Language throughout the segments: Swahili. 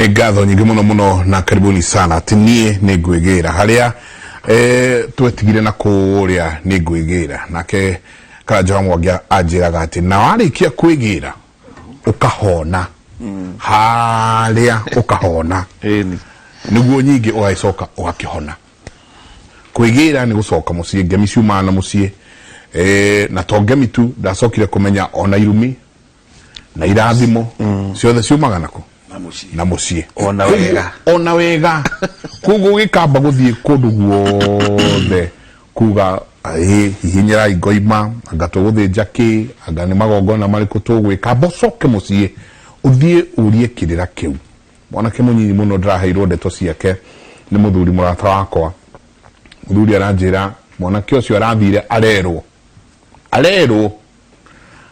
Nĩ ngatho nyingĩ mũno na karibuni sana ati niĩ nĩ ngwĩgĩra harĩa twetigire na kũrĩa nĩ ngwĩgĩra nake Karanja Mwangi anjĩraga ati na warĩkia kwĩgĩra ukahona harĩa ukahona nĩguo nyingĩ ũgaicoka ũgakĩhona. Kwĩgĩra nĩ gũcoka mũciĩ, ngemi ciumaga na mũciĩ na to ngemi tu ndacokire kũmenya ona irumi na irathimo ciothe ciumaga nako na mũciĩ ona wega kugu gĩkamba gũthiĩ kũndũ guothe kuga hihinyĩrai ngoima anga tũgũthĩnja kĩ anga nĩ magongona marĩkũ tũgwĩka bocoke mũciĩ ũthiĩ ũrie kĩrĩra kĩu. Mwanake mũnyinyi mũno ndĩraheirwo ndeto ciake nĩ mũthuri mũrata wakwa. Mũthuri aranjĩra mwanake ũcio arathire arerwo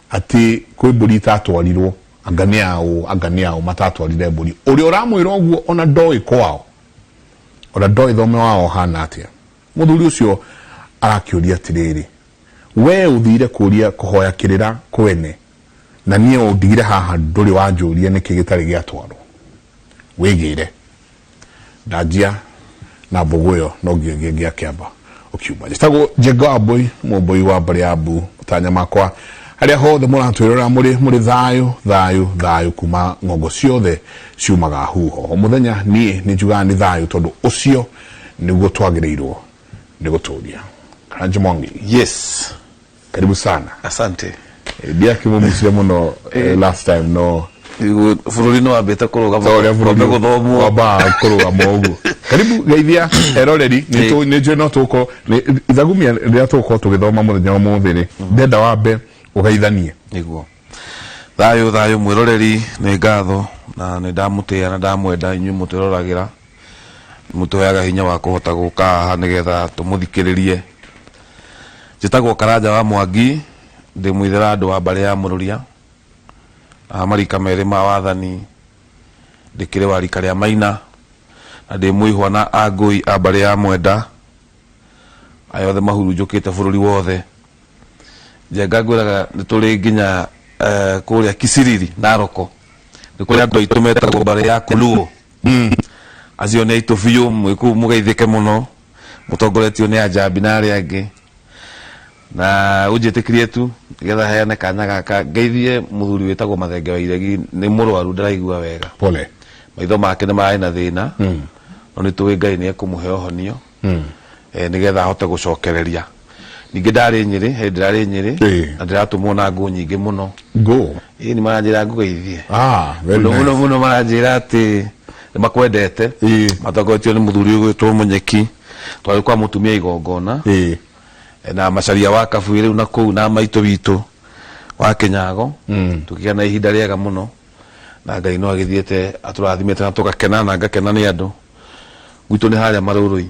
ati kwĩ mbũri itatwarirwo anga nĩ ao matatwarire mbũri. Ũrĩa ũramwĩra ũguo ona ndoĩ kwao ona ndoĩ thome wao hana atĩa. Mũthuri ũcio arakĩũria atĩrĩrĩ, we ũthire kũria kũhoya kĩrĩra kwene na niĩ ũndigire haha ndũrĩ wanjũria nĩkĩ gĩtarĩ gĩatwarwo. Wĩgĩre ndanjia na mbũgũ ĩyo no ngĩakĩamba ũkiuma. Njĩtagwo Njenga Mbũi, mũmbũi wa Mbariambu, tanya makwa harĩa hothe mũratwĩrora mũrĩ thayũ kuma ng'ongo ciothe ciumaga huho. O mũthenya niĩ nĩ njugaga nĩ thayũ tondũ ũcio nĩguo twagĩrĩirwo nĩ gũtũũria. Karanja Mwangi. Yes. Karibu sana. Asante. Ndia kĩmũmũcire mũno last time no. Bũrũri no wambĩte kũrũgama gũthomwo wamba kũrũgama ũguo. Karibu geithia eroreri nĩ njũĩ no tũko ithagumia rĩrĩa tũko tũgĩthoma mũthenya wa mũthĩ ndenda wambe ũgeithanie. Nĩguo. Thayũ mwĩroreri nĩ ngatho na nĩ ndamũtĩa na ndamwenda inyuĩ mũtwĩroragĩra mũtũheaga hinya wa kũhota gũka haha nĩgetha tũmũthikĩrĩrie. Njĩtagwo Karanja wa Mwangi, ndĩ mũithĩra andũ wa mbarĩ ya Mũrũria marika merĩ ma wathani, ndĩkĩrĩ wa rika rĩa Maina na ndĩ mũihwa na Angũi a mbarĩ ya Mwenda ayothe mahurunjũkĩte bũrũri wothe. Njenga ngwĩraga nĩ tũrĩ nginya kũrĩa Kisiriri Naroko nĩ kũrĩa andũ aitũ metagwo mbarĩ ya Kũluo acio nĩ aitũ biũ mwĩkuu mũgeithĩke mũno mũtongoretio nĩ Ajambi na arĩa angĩ na ũnjĩtĩkĩrie tu nĩgetha heane kanya gaka ngeithie mũthuri wĩtagwo Mathenge wa Iregi. Nĩ mũrwaru ndaraigua wega, pole, maitho make nĩ marĩ na thĩna no nĩ tũĩ Ngai nĩ ekũmũhe ũhonio nĩgetha ahote gũcokereria. Ningĩ ndarĩ Nyĩrĩ, hĩndĩ ndarĩ Nyĩrĩ na ndĩratũmwo na ngũ nyingĩ mũno. Ngũ? Nĩ maranjĩra ngũgeithie mũno maranjĩra atĩ nĩ makwendete. Matongoretio nĩ mũthuri ũgwĩtwo Mũnyeki, twarĩ kwa mũtumia igongona na macaria wa Kabuĩ rĩu na kũu na maitũ witũ wa Kĩnyago tũkĩgĩa na ihinda rĩega mũno na Ngai no agĩthiĩte atũrathimĩte na tũgakena na ngakena nĩ andũ gwitũ nĩ harĩa Marũrũi.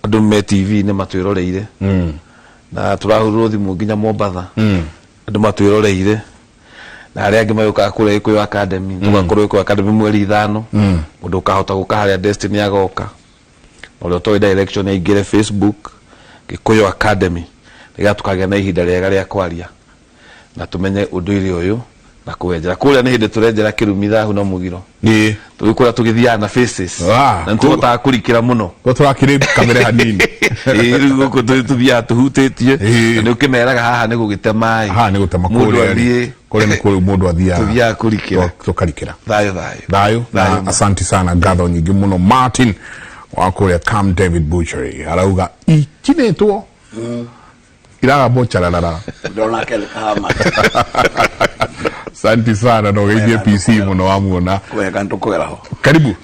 Andũ me TV nĩ matwĩroreire na tũrahũrĩrwo thimũ nginya Mombatha andũ matwĩroreire na arĩa angĩ magĩũkaga kũrĩa Gĩkũyũ Academy tũgakorwo Gĩkũyũ Academy mweri 5 mũndũ ũkahota gũka harĩa Destiny agoka ũrĩa ũtoĩ direction aingĩre Facebook Gĩkũyũ Academy nĩgetha tũkagĩa na ihinda rĩega rĩa kwaria na tũmenye ũndũire ũyũ na kũwenjera kũrĩa nĩ hĩndĩ tũrenjera Kĩrumi Thahu na Mũgiro tũgĩkũra tũgĩthiaga na faces na tũhotaga kũrikĩra mũno tũrakĩrĩ kamere hanini rĩu gũkũ tũthiaga tũhutĩtie na ũkĩmeraga haha nĩ gũgĩte maĩ haha nĩ gũtema kũrĩa nĩ kũrĩa mũndũ athiaga kũrikĩra tũkarikĩra. Thayũ na asanti sana ngatho nyingĩ mũno. Martin wa kũrĩa Camp David Butchery arauga ikinĩtwo iraga bocharara ndona kele kama. Santi sana no geithie PC mũno wa muona wega ndũkũgera ho. Karibu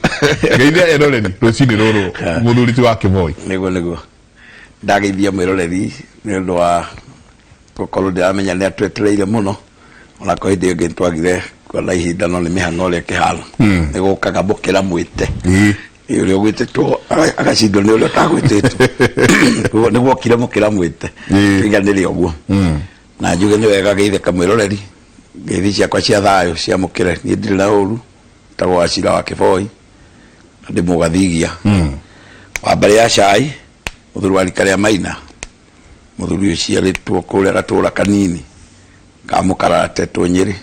geithia eroreri rũcinĩ rũrũ mũthuri ti wa Kĩmoi. Nĩguo ndageithia mwĩroreri nĩ ũndũ wa gũkorwo ndĩramenya nĩ atwetereire mũno ona kwa hĩndĩ ĩngĩ twagire kwa ihinda no nĩ mĩhang'o ĩrĩa ĩkĩhana nĩ gũkaga mũkĩra mwĩte ũrĩa ũgwĩtĩtwo agacindwo nĩ ũrĩa ũtagwĩtĩtwo nĩguo kire mũkĩra mwĩte kĩganĩre ũguo na njuge nĩ wega geithĩka mwĩroreri ngeithi ciakwa cia thayũ cia mũkĩre niĩ ndirĩ na ũru tagwo Wachira wa Kĩboi na ndĩ mũgathigia wa mbarĩ ya Cai mũthuri wa rika rĩa Maina mũthuri ũciarĩtwo kũrĩa gatũra kanini ka Mũkaratetwo Nyĩrĩ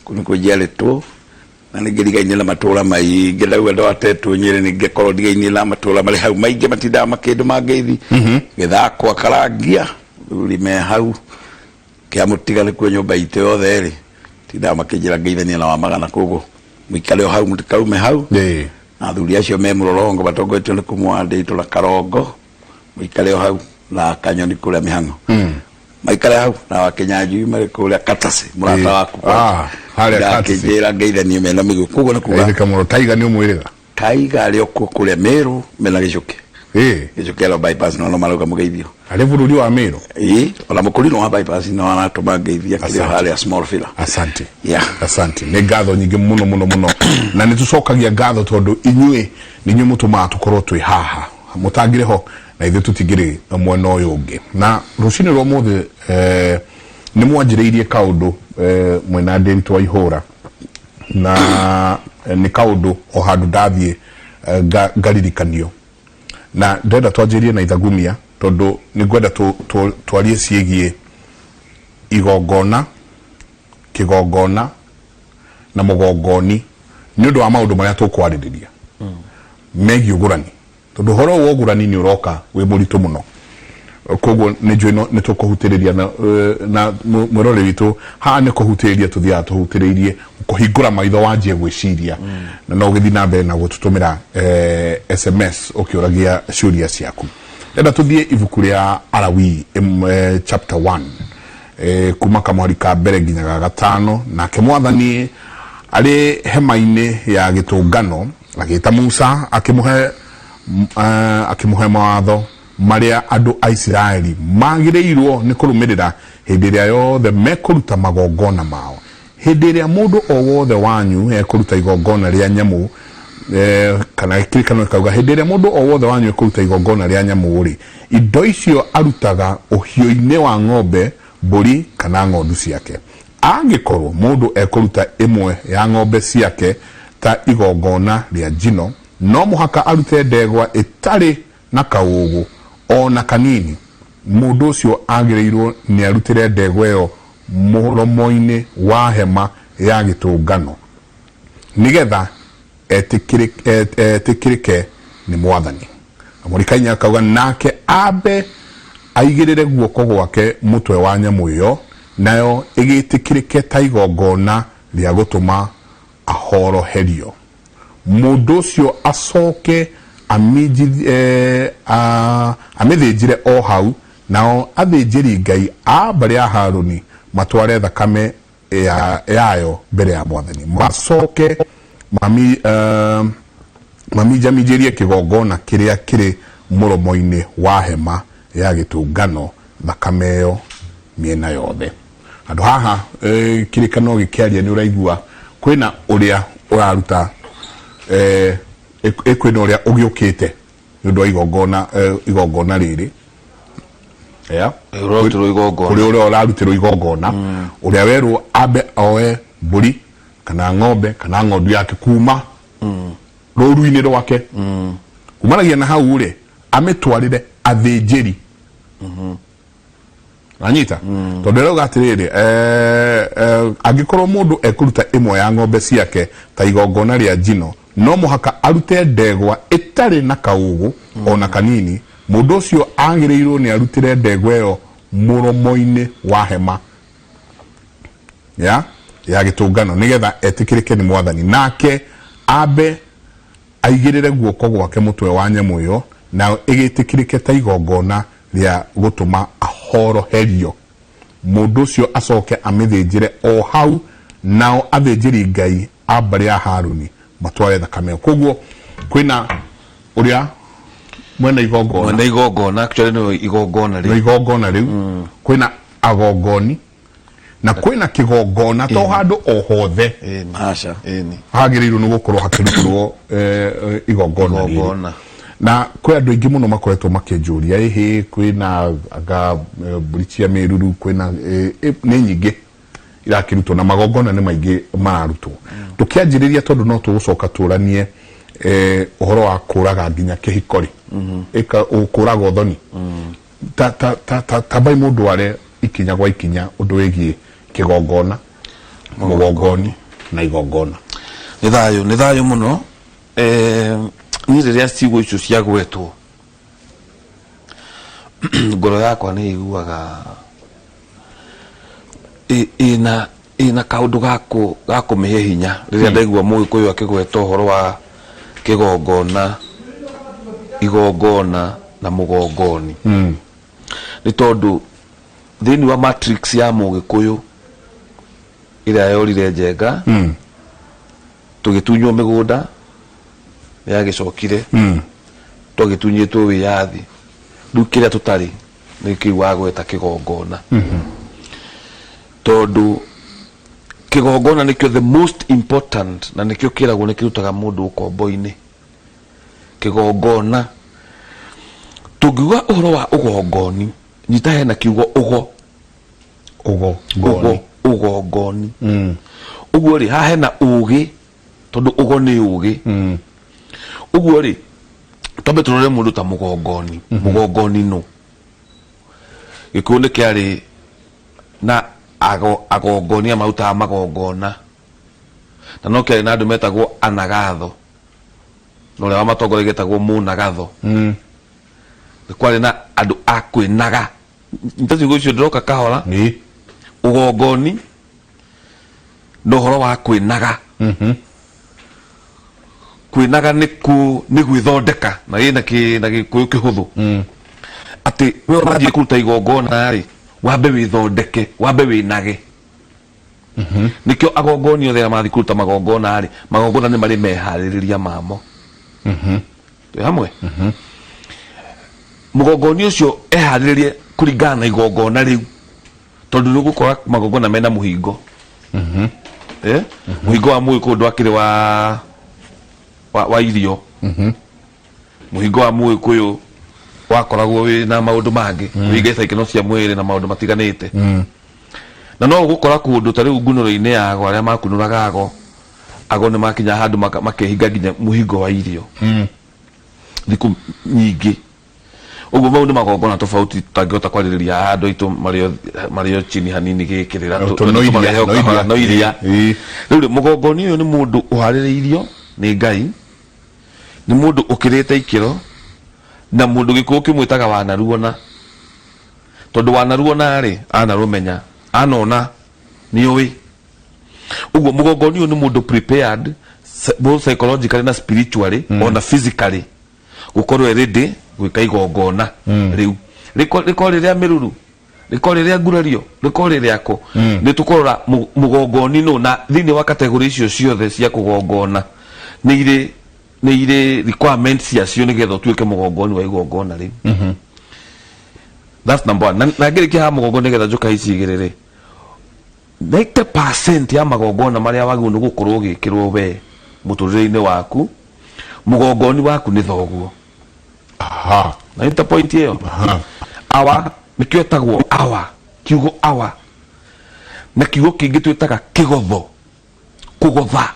kũnĩ kũnjiarĩtwo na nigirigaine na matura maingi ndauga ndawatetwo Nyeri ningekorwo ndigaine na matura mari hau maingi matinda makindu mangeithi githakwa karangia rime hau kia mutigane kwa nyumba ite yothe ri tinda makinjira ngeithania na wa magana kogo muikale hau mutikaume hau na thuri acio me murorongo batongoetio ni kumwanditwo na karongo muikale hau na kanyoni kuria mihango maikale hau na wakenyanjui mari kuria katase murata waku haria katase njira ngeithania mena migu kogo na kuga ithika muno taiga ni umwiriga taiga ari okuo kuria Meru mena gicuke gicuke lo bypass no maruga mugeithio ari bururi wa Meru ona mukurino wa bypass no anatuma ngeithia kile haria small filler asante asante ne gatho nyingi muno na nitucokagia gatho tondu inyue ninyu mutuma tukorwo twi haha mutangire ho na ithu tutigire mwena uyu ungi na rucini rwa muthe ni mwanjiriirie kaundu mwena Ndintu wa Ihura na ni kaundu o handu ndathie ngaririkanio na ndenda twanjirie na ithagumia tondu ni ngwenda twarie ciegie igongona kigongona na mugongoni ni undu wa maundu maria tukwariria megi ugurani tondu horo wo ugurani ni uroka wi muritu muno koguo ni njui ni tukuhutiriria na mwirore witu ha ni kuhutiriria tuthia tuhutiririe kuhingura maitho wanjie gwiciria na no githi na mbere na gututumira SMS ukiuragia ciuria ciaku enda tuthie ibuku ria Alawi chapter 1 kuma kamwari ka mbere nginya gatano na ke mwathani ari hema-ini ya gitungano agita Musa akimuhe mawatho maria andu a Israeli magireirwo ni kurumirira hindi ria yothe mekuruta magongona mao hindi ria mundu o wothe wanyu ekuruta igongona ria nyamu kana kirikano kauga hindi ria mundu o wothe wanyu ekuruta igongona ria nyamu ri indo icio arutaga uhio-ini wa ng'ombe mburi kana ng'ondu ciake angikorwo mundu ekuruta imwe ya ng'ombe ciake ta igongona ria njino no muhaka arute ndegwa itari na kaugu ona kanini mundu ucio agireirwo ni arutire ndegwa iyo muromo-ini wa hema ya gitungano nigetha etikirike ni mwathani amurikanya kauga nake abe aigirire guoko gwake mutwe wa nyamu iyo nayo igitikirike ta igongona ria gutuma ahoroherio mundu ucio acoke amithinjire o hau nao athinjiri Ngai a mbere ya Haruni matware thakame yayo mbere ya mwathani macoke mamijaminjirie kigongona kiria kiri muromo-ini wa hema ya gitungano thakame yo miena yothe andu haha kirikano gikiaria ni uraigua kwina uria uraruta kwina uria ugiukite nundu igongona riri kuri uria urarutirwo igongona uria werwo abe oe mburi kana ng'ombe kana ng'ondu yake kuma rũru-inĩ rwake kumanagia na hau ri amitwarire athinjiri anyita tondu rero gatiriri angikorwo mundu ekuruta imwe ya ng'ombe ciake ta igongona ria njino no muhaka arute ndegwa itari na kaugu ona kanini mundu ucio agireirwo ni arutire ndegwa iyo muromo-ini wa hema ya gitungano nigetha etikirike ni mwathani nake abe aigirire guoko gwake mutwe wa nyamu iyo na igitikirike ta igongona ria gutuma ahoroherio mundu ucio acoke amithinjire o hau nao athinjiri Ngai a mbere ya Haruni matware thakame koguo kwina uria mwena igongona actually no igongona riu kwina agongoni na kwina kigongona to handu o hothe acha hagirirwo ni gukorwo hakirutwo igongona na kwi andu aingi muno makoretwo makijuria ihi kwina aga brichia meruru kwina ni nyingi irakirutwo na magongona ni maingi mararutwo tukianjiriria tondu no tugucoka turanie uhoro wa kuraga nginya kihikori ukuraga uthoni ta bai mundu are ikinya gwa ikinya undu wigie kigongona mugongoni na igongona Nĩ thayũ mũno ni rĩrĩa ciugo icio ciagwetwo ngoro yakwa nĩ iguaga ina kaundu ga kũmĩhe hinya rĩrĩa ndaigua Mũgĩkũyũ akĩgweta ũhoro wa kĩgongona, igongona na mũgongoni. Nĩ tondũ thĩinĩ wa matrix ya Mũgĩkũyũ ĩrĩa yorire njenga tũgĩtunywo mĩgũnda yagĩcokire twagĩtunyĩtwo wĩyathi, rĩu kĩrĩa tũtarĩ nĩ kĩu wa gweta kĩgongona. Tondũ kĩgongona nĩkĩo the most important, na nĩkĩo kĩragwo nĩ kĩrutaga mũndũ ũkombo-inĩ. Kĩgongona tũngiuga ũhoro wa ũgongoni, nyita hena kiugo ũgongoni. Ũguo rĩ, haha hena ũgĩ, tondũ ũgo nĩ ũgĩ. Ũguo rĩ, twambe tũrore mũndũ ta mũgongoni. Mũgongoni no Gĩkũyũ nĩ kĩarĩ na agongonia marutaga magongona, na no kĩarĩ na andũ metagwo anagatho, na ũrĩa wamatongoragia getagwo mũnagatho. Nĩ kwarĩ na andũ a kwĩnaga. Nĩtaciugo icio ndĩroka kahora. Ũgongoni no ũhoro wa kwĩnaga. Kwĩnaga nĩ gwĩthondeka na Gĩkũyũ kĩhũthũ. Atĩ we ũrathiĩ kũruta igongona rĩ, wambe wĩthondeke, wambe wĩnage. Nĩkĩo agongoni othe mathiĩ kũruta magongona rĩ, magongona nĩ marĩ meharĩrĩria mamo. Twĩ hamwe? Mũgongoni ũcio eharĩrĩrie kũringana na igongona rĩu, tondũ nĩ ũgũkora magongona mena mũhingo. Mũhingo wa Mũgĩkũyũ ndwakĩrĩ wa irio. Mũhingo wa Mũgĩkũyũ wakoragwo wĩna maũndũ mangĩ, wĩgeca ikeno cia mwĩrĩ na maũndũ matiganĩte. Na no ũgũkora kũndũ ta rĩu ngunũro-inĩ yago arĩa makunũraga ago nĩ makinya handũ makehinga nginya mũhingo wa irio thikũ nyingĩ. Ũguo mau nĩ magongona tofauti tutangĩhota kwarĩrĩria andũ aitũ marĩo chini hanini gĩkĩrĩra no iria. Rĩu mũgongoni ũyũ nĩ mũndũ ũharĩrĩirio nĩ Ngai, nĩ mũndũ ũkĩrĩte ikĩro, na mũndũ Gĩkũyũ kĩmwĩtaga wanaruona. Tondũ wanaruona rĩ, anarũmenya, anona nĩũĩ. Ũguo mũgongoni ũyũ nĩ mũndũ prepared both psychologically na spiritually ona physically gũkorwo ready gwĩka igongona rĩu. Rĩko rĩrĩa mĩruru, rĩko rĩrĩa ngurario, rĩko rĩrĩa kũ. Nĩ tũkorora mũgongoni no, na thĩinĩ wa kategori icio ciothe cia kũgongona nĩ irĩ requirements ciacio nĩgetha ũtuĩke mũgongoni wa igongona rĩu. That's number one. Na ngĩrĩkia ha mũgongoni nĩgetha njoka ici igĩrĩ, 90% ya magongona marĩa wagĩrĩirwo nĩ gũkorwo ũgĩkĩrwo we mũtũrĩre-inĩ waku, mũgongoni waku nĩ thoguo. Na ita point hiyo. Awa nĩkĩo etagwo awa, kiugo awa. Na kiugo kĩngĩ twĩtaga kĩgotho, kũgotha,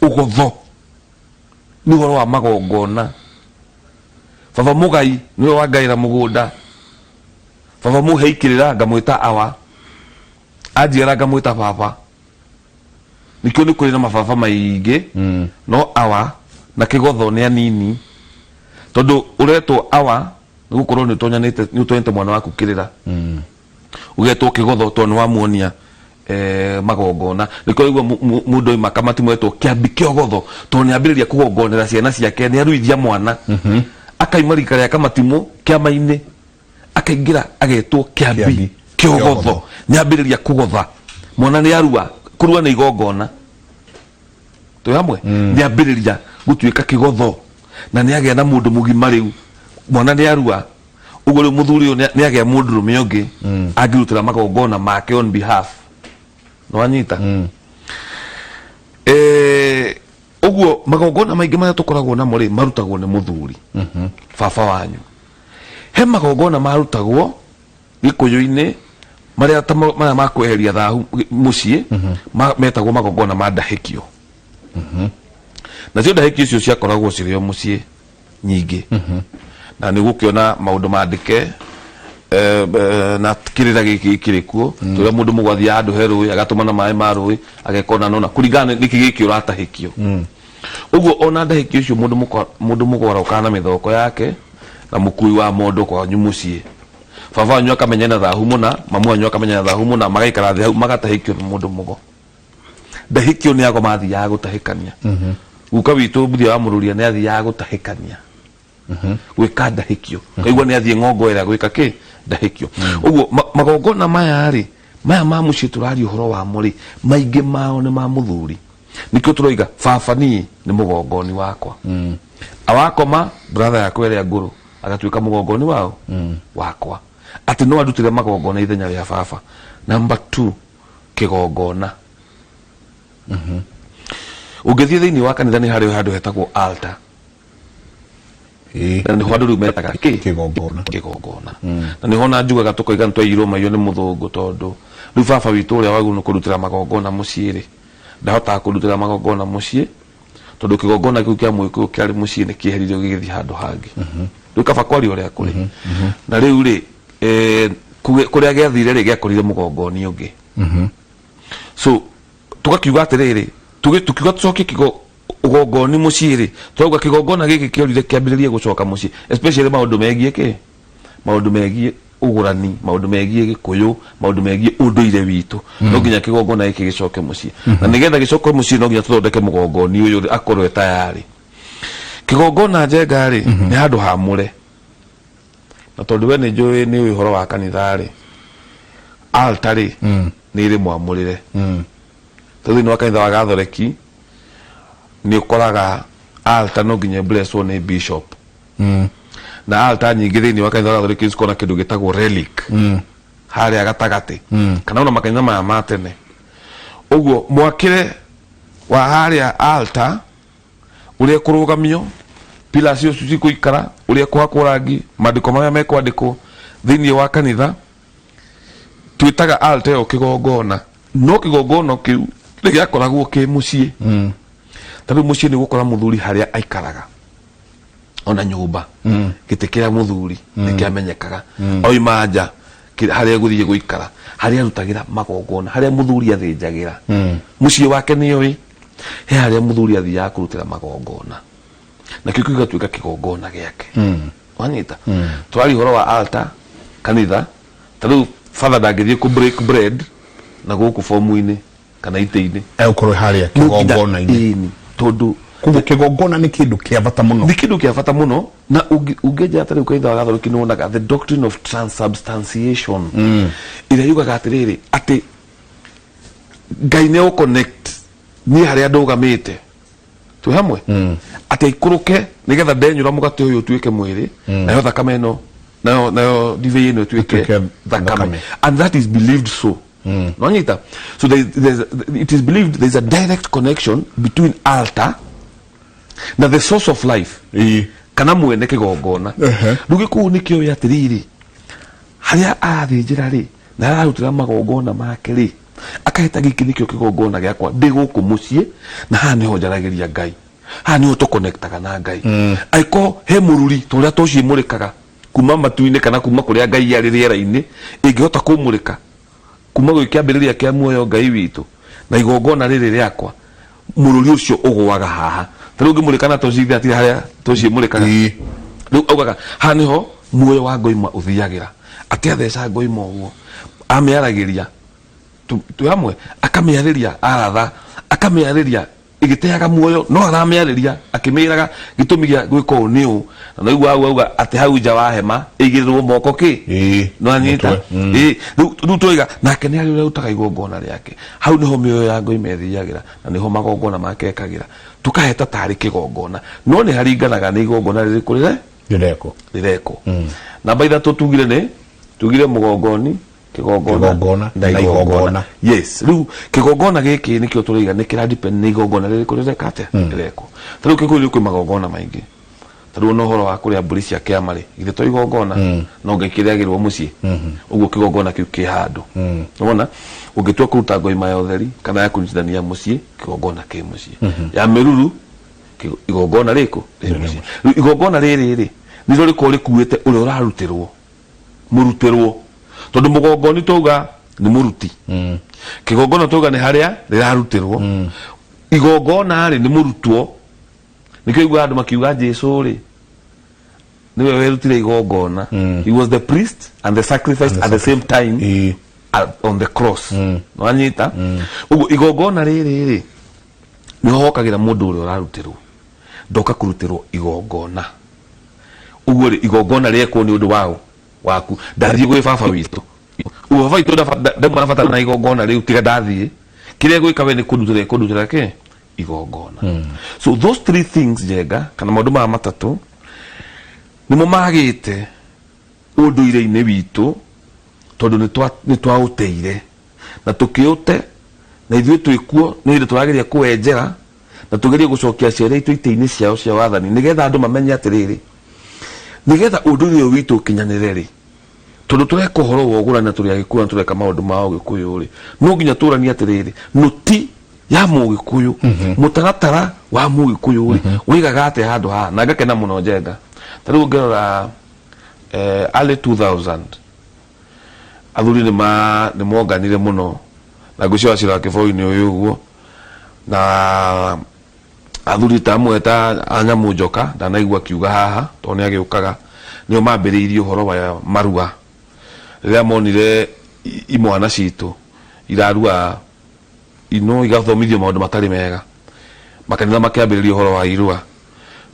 ũgotho nĩ ũhoro wa magongona. Baba mũgai nĩwe wangaĩra mũgũnda, baba mũheikĩrĩra ngamwĩta awa, anjiara ngamwĩta baba. Nĩkĩo nĩ kũrĩ na mababa maingĩ, no awa na kĩgotho nĩ anini. Tondũ ũretwo awa nĩ gũkorwo nĩ ũtonete mwana waku kĩrĩra. Ũgetwo kĩgotho tondũ nĩ wamuonia magongona. Nĩkĩo ũguo mũndũ oima kamati mwetwo kĩambi kĩogotho, tondũ nĩ ambĩrĩria kũgongonera ciana ciake, nĩ aruithia mwana. Akaima rika rĩa kamatimũ kĩama-inĩ, akaingĩra agetwo kĩambi kĩogotho, nĩ ambĩrĩria kũgotha. Mwana nĩ arua, kũrua nĩ igongona. Twĩ hamwe? Nĩ ambĩrĩria gũtuĩka kĩgotho, na nĩ agĩa na mũndũ mũgima rĩu. Mwana nĩ arua, ũguo rĩu mũthuri ũyũ nĩ agĩa mũndũrũme ũngĩ angĩrutĩra magongona make on behalf. Nĩ wanyita? Ũguo magongona maingĩ marĩa tũkoragwo namo rĩ, marutagwo nĩ mũthuri, baba wanyu. He magongona marutagwo Gĩkũyũ-inĩ marĩa ma kweheria thahu mũciĩ, metagwo magongona ma ndahĩkio. Nacio ndahĩkio icio ciakoragwo cirĩ o mũciĩ nyingĩ. Na nĩ gũkĩona maũndũ mandĩke na kirira giki kirikuo turia mundu mugwathi andu heru agatumana mai marui agekona nona kuringana niki giki uratahikio uguo ona ndahikio ucio mundu mugwara ukana mithoko yake na mukui wa mondo kwa nyumucie baba wanyu akamenya na thahu muna mamu wanyu akamenya na thahu muna magaikara thi hau magatahikio ni mundu mugo ndahikio ni ago mathi ya gutahikania guka witu buthi wa mururia ni athi ya gutahikania gwika ndahikio kaigua ni athi ng'ongoera gwika ki ndahikio uguo magongona maya ri maya ma mucie turari uhoro wa muri maingi mao ni ma muthuri nikio turoiga baba ni mugongoni wakwa awakoma brother yakwa ria nguru agatuika mugongoni wao wakwa ati no adutire magongona ithenya ria baba. Number 2 kigongona ugethie thiini wa kanitha ni hari handu hetagwo altar na ni handu rumetaga kigongona na ni hona njugaga tukoiga ntwairwo mayo ni muthungu tondu riu baba witu uria wagu no kurutira magongona mucii ri ndahota kurutira magongona mucii tondu kigongona kiu kia mwiko kiari mucii ni kieheririo gigithii handu hangi riu kaba kwari uria kuri na riu ri kuria giathire ri giakorire mugongoni ungi so tugakiuga atiriri tukiuga tucokie kigongoni mucii ri twauga kigongona giki kiorire kiambiririe gucoka mucii especially maundu megie ki maundu megie ugurani maundu megie Gikuyu maundu megie unduire witu no nginya kigongona giki gicoke mucii na nigetha gicoke mucii no nginya tuthondeke mugongoni uyu akorwe tayari kigongona njenga ri ni handu hamure na tondu we ni njui ni uhoro wa kanitha ri altar ri ni ri mwamurire tondu ni wa kanitha wa Gathoreki ni ukoraga altar no nginya blesswo ni bishop na altar nyingi thiini wa kanitha wa Gathoreki cikona kindu gitagwo relic haria gatagati kana ona makanitha maya ma tene uguo mwakire wa haria altar uria kurugamio pila cio cikuikara uria kwakwo rangi mandiko maya mekwandikwo thiini wa kanitha twitaga altar o kigongona no kigongona kiu ni giakoragwo ki mucii tondu mucii ni gukora muthuri haria aikaraga ona nyumba gite kia muthuri ni kiamenyekaga oima nja haria guthie guikara haria rutagira magongona haria muthuri athinjagira mucii wake ni oi he haria muthuri athia kurutira magongona na kiko gatuika kigongona giake wanyita twari horo wa altar kanitha tondu father ndangithie ku break bread na guku fomu-ini kana ite-ini ukorwe haria kigongona-ini tondu kuko kigongona ni kindu kia bata muno ni kindu kia bata muno na ungeja atari ukaitha wa Gathoreki nonaga the doctrine of transubstantiation ira yugaga atiriri ati Ngai ne o connect ni haria ndugamite tu hamwe ati ikuruke nigetha ndenyura mugate uyu tuike mwiri na yo thakame no na divei ino tuike thakame and that is believed so no nyita so it is believed there is a direct connection between altar na the source of life kana mwene kigongona ndugi ku nikio ya tiriri haria athinjira ri na ararutira magongona make ri akaheta giki nikio kigongona giakwa ndi guku mucii na ha niho njaragiria Ngai ha niho to connectaga na Ngai aiko he mururi turia tucimurikaga kuma matu-ini kana kuma kuria Ngai ari riera-ini ingihota kumurika kuma gwikiambiriria kia muoyo Ngai witu na igongona riri riakwa mururi ucio ugwaga haha tondu ngimurika na tucithia ati haria tucimurikaga riu augaga ha niho muoyo wa ngoima uthiagira ati atheca ngoima uguo amiaragiria tu hamwe akamiariria aratha akamiariria igiteaga muoyo no aramiariria akimiraga gitumi gia gwika uniu na igwa auga ati hau nja wa hema igirirwo moko ki no anyita riu tuiga nake ni ari utaga igongona riake hau niho mioyo ya Ngai methiagira na niho magongona make ekagira tukaheta tari kigongona no ni haringanaga ni igongona ririkurire rireko namba ithatu tugire ni tugire mugongoni kigongona na igongona yes riu kigongona giki nikio turiga ni kira depend ni igongona ririkurire kate rireko riu kiguri ku magongona maingi riu no horo wa kuria mburi cia kiama ri ithe to igongona no ngikiriagirwo mucii uguo kigongona kiu ki handu ubona ungitua kuruta ngoima ya utheri kana ya kunyitithania mucii kigongona ki mucii ya miruru igongona riko igongona riri ri niro riko rikuite uria urarutirwo murutirwo tondu mugongoni tuga ni muruti kigongona tuga ni haria rirarutirwo igongona ri ni murutwo nikyo igwa andu makiuga Jesu ri niwe werutire igongona. He was the priest and the sacrifice at the same time on the cross. No anyita ugo igongona riri ni hokagira mundu uri urarutirwo ndoka kurutirwo igongona ugo ri igongona riekwo ni undu wao waku ndathie gwi baba witu ugo baba witu ndamana fatana na igongona riu tiga ndathie kiria gwika we ni kundutira ke igongona. So those three things Njenga kana maundu ma matatu nimo magite unduire-ini witu tondu ni twauteire na tukiute na ithuĩ twĩkuo nĩ hĩndĩ tũrageria kũwenjera na tũgerie gũcokia ciana itũ itĩ-inĩ ciao cia wathani nĩgetha andũ mamenye atĩrĩrĩ nĩgetha ũndũire ũyũ witũ ũkinyanĩre rĩ tondu tureka uhoro wa ũgũrani na tũrĩ Agĩkũyũ na tureka maũndũ ma Ũgĩkũyũ rĩ no nginya tũranie atĩrĩrĩ nũti ya Mũgĩkũyũ mũtaratara wa Mũgĩkũyũ rĩ wĩigaga atĩa handũ haha na ngakena mũno Njenga ta rĩu ngĩrora early 2000 athuri nĩ monganire mũno na ngũcio acira kĩbũrũri-inĩ ũyũ ũguo na athuri ta amwe ta Anyamũ Njoka ndanaigua kiuga haha tondũ nĩ agĩũkaga nĩo mambĩrĩirie ũhoro wa marua rĩrĩa monire imwana citũ irarua igathomithio maũndũ matarĩ mega makanitha makĩambĩrĩria ũhoro wa irua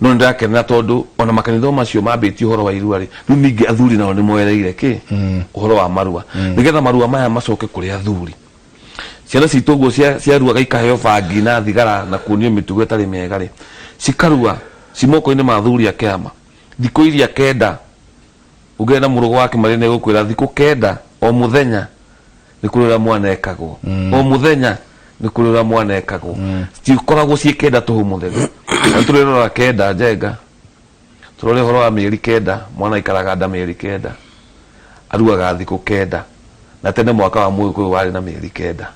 no nĩndakenera tondũ ona makanitha macio mambĩtie ũhoro wa irua rĩ rĩu ningĩ athuri nao nĩ moereire kĩ ũhoro wa marua nĩgetha marua maya macoke kũrĩ athuri ciana citũ ũguo ciaruaga ikaheo bangi na thigara na kuonio mĩtugo ĩtarĩ mĩega rĩ cikarua cimoko-inĩ ma athuri a kĩama thikũ iria kenda ũgĩe na mũrũgo wake marĩ nĩ gũkwĩra thikũ kenda o mũthenya nĩ kũrĩ ũrĩa mwana ekagwo o mũthenya nĩ kũrĩ ũrĩa mwana ekagwo citikoragwo ciĩ kenda tũhũ mũthenya na tũrĩrora kenda Njenga tũrore ũhoro wa mĩeri kenda mwana aikaraga nda mĩeri kenda aruaga thikũ kenda na tene mwaka wa Mũgĩkũyũ warĩ na mĩeri kenda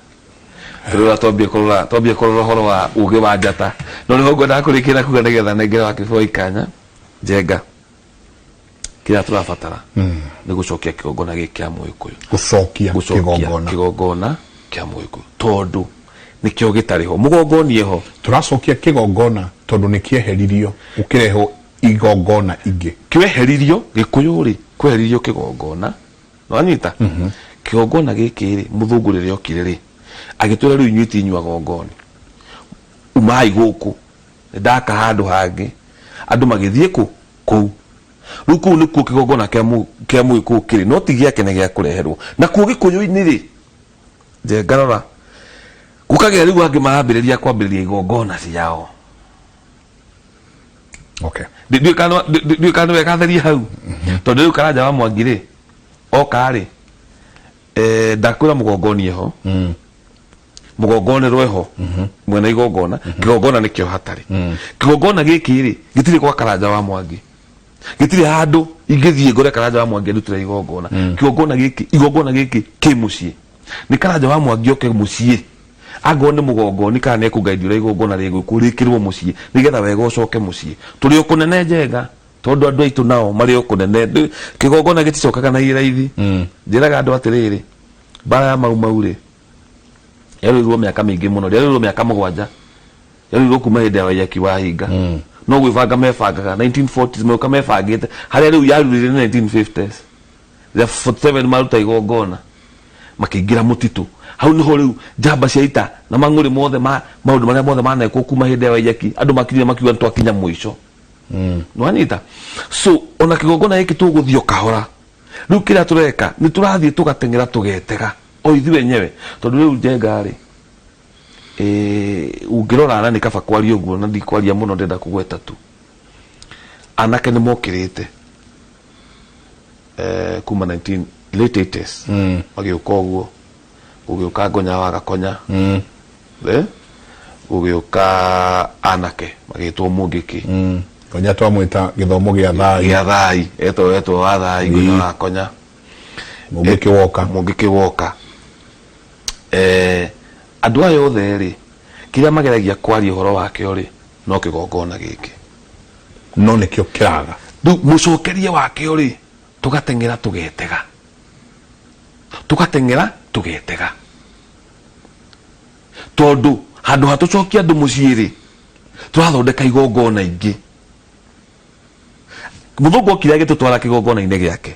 tũrora twambie kũrora ũhoro wa ũgĩ wa njata no nĩ hongo ndakũrĩkĩra kuga nĩgetha nengere wa kĩbũrũri ikanya Njenga kĩrĩa tũrabatara nĩ gũcokia kĩgongona gĩkĩ kĩa Mũgĩkũyũ gucokia kĩgongona kĩa Mũgĩkũyũ tondu nikio gĩtarĩ ho mũgongonie ho tũracokia kĩgongona tondu nĩ kĩeheririo ũkĩreho igongona ingĩ kĩeheririo Gĩkũyũ rĩ kweheririo kĩgongona no anyita kĩgongona gĩkĩ rĩ mũthũngũ rĩrĩa okire rĩ agĩtwĩra rĩu inyuĩ tinyua gongoni umai gũkũ ndaka handũ hangĩ andũ magĩthiĩ kũu rĩu kũu nĩkuo kĩgongona kĩa Mũgĩkũyũ kĩrĩ no ti gĩake nĩ gĩa kũreherwo na kuo Gĩkũyũ-inĩ rĩ Njenga rora gũkagĩa rĩu angĩ marambĩrĩria kwambĩrĩria igongona ciao ndiũĩ kana nĩwe gatheria hau tondũ rĩu Karanja wa Mwangi rĩ oka rĩ ndakwĩra mũgongonie ho mũgongonerwo ho mwena igongona kĩgongona nĩkĩo hatarĩ kĩgongona gĩkĩ rĩ gĩtirĩ kwa Karanja wa Mwangi gĩtirĩ handũ ingĩthiĩ ngore Karanja wa Mwangi arutĩra igongona igongona gĩkĩ kĩ mũciĩ nĩ Karanja wa Mwangi oke mũciĩ agwo nĩ mũgongoni kana nĩekũgaithio igongona rĩgũkũrĩkĩrwo mũciĩ nĩgetha wega ũcoke mũciĩ tũrĩ o kũnene Njenga tondu andũ aitũ nao marĩ o kũnene kĩgongona gĩticokaga na iraithi njĩraga andũ atĩrĩrĩ mbara ya mau rĩ yarĩirwo mĩaka mĩingĩ mũno yarĩirwo mĩaka 7 yarĩirwo kuma hĩndĩ ya Waiyaki wa Hinga no gwĩbanga mebangaga 1940s meuka mebangĩte harĩa rĩu yarurire 1950s the 47 maruta igongona makĩingĩra mũtitũ hau niho rĩu njamba cia ita na mang'ũrĩ mothe maũndũ marĩa mothe manekwo kuma hĩndĩ ya Waiyaki andũ makirire makiuga nĩtwakinya mũico no anyita so ona kĩgongona gĩkĩ tũgũthiĩ kahora rĩu kĩrĩa tũreka nĩ tũrathiĩ tũgateng'era tũgetega o ithuĩ enyewe tondũ rĩu Njenga rĩ ũngĩrora na nĩ kaba kwaria ũguo na ndikwaria mũno ndenda kũgweta tu anake nĩ mokĩrĩte kuma late 80s magĩũka ũguo gũgĩũka Ngonya wa Gakonya gũgĩũka anake magĩtwo Mũngĩkĩ Ngonya twamwĩta gĩthomo gĩa thai etwo wa thai Ngonya wa Gakonya Mũngĩkĩ woka andũ aya othe rĩ kĩrĩa mageragia kwaria ũhoro wakĩo rĩ no kĩgongona gĩkĩ no nĩkĩo kĩraga rĩu mũcokerie wakĩo rĩ tũgateng'era tũgetega tukatengera tugetega tondu handu hatucokia andu muciiri turathondeka igongona ingi muthungu okire agitutwara kigongona-ini giake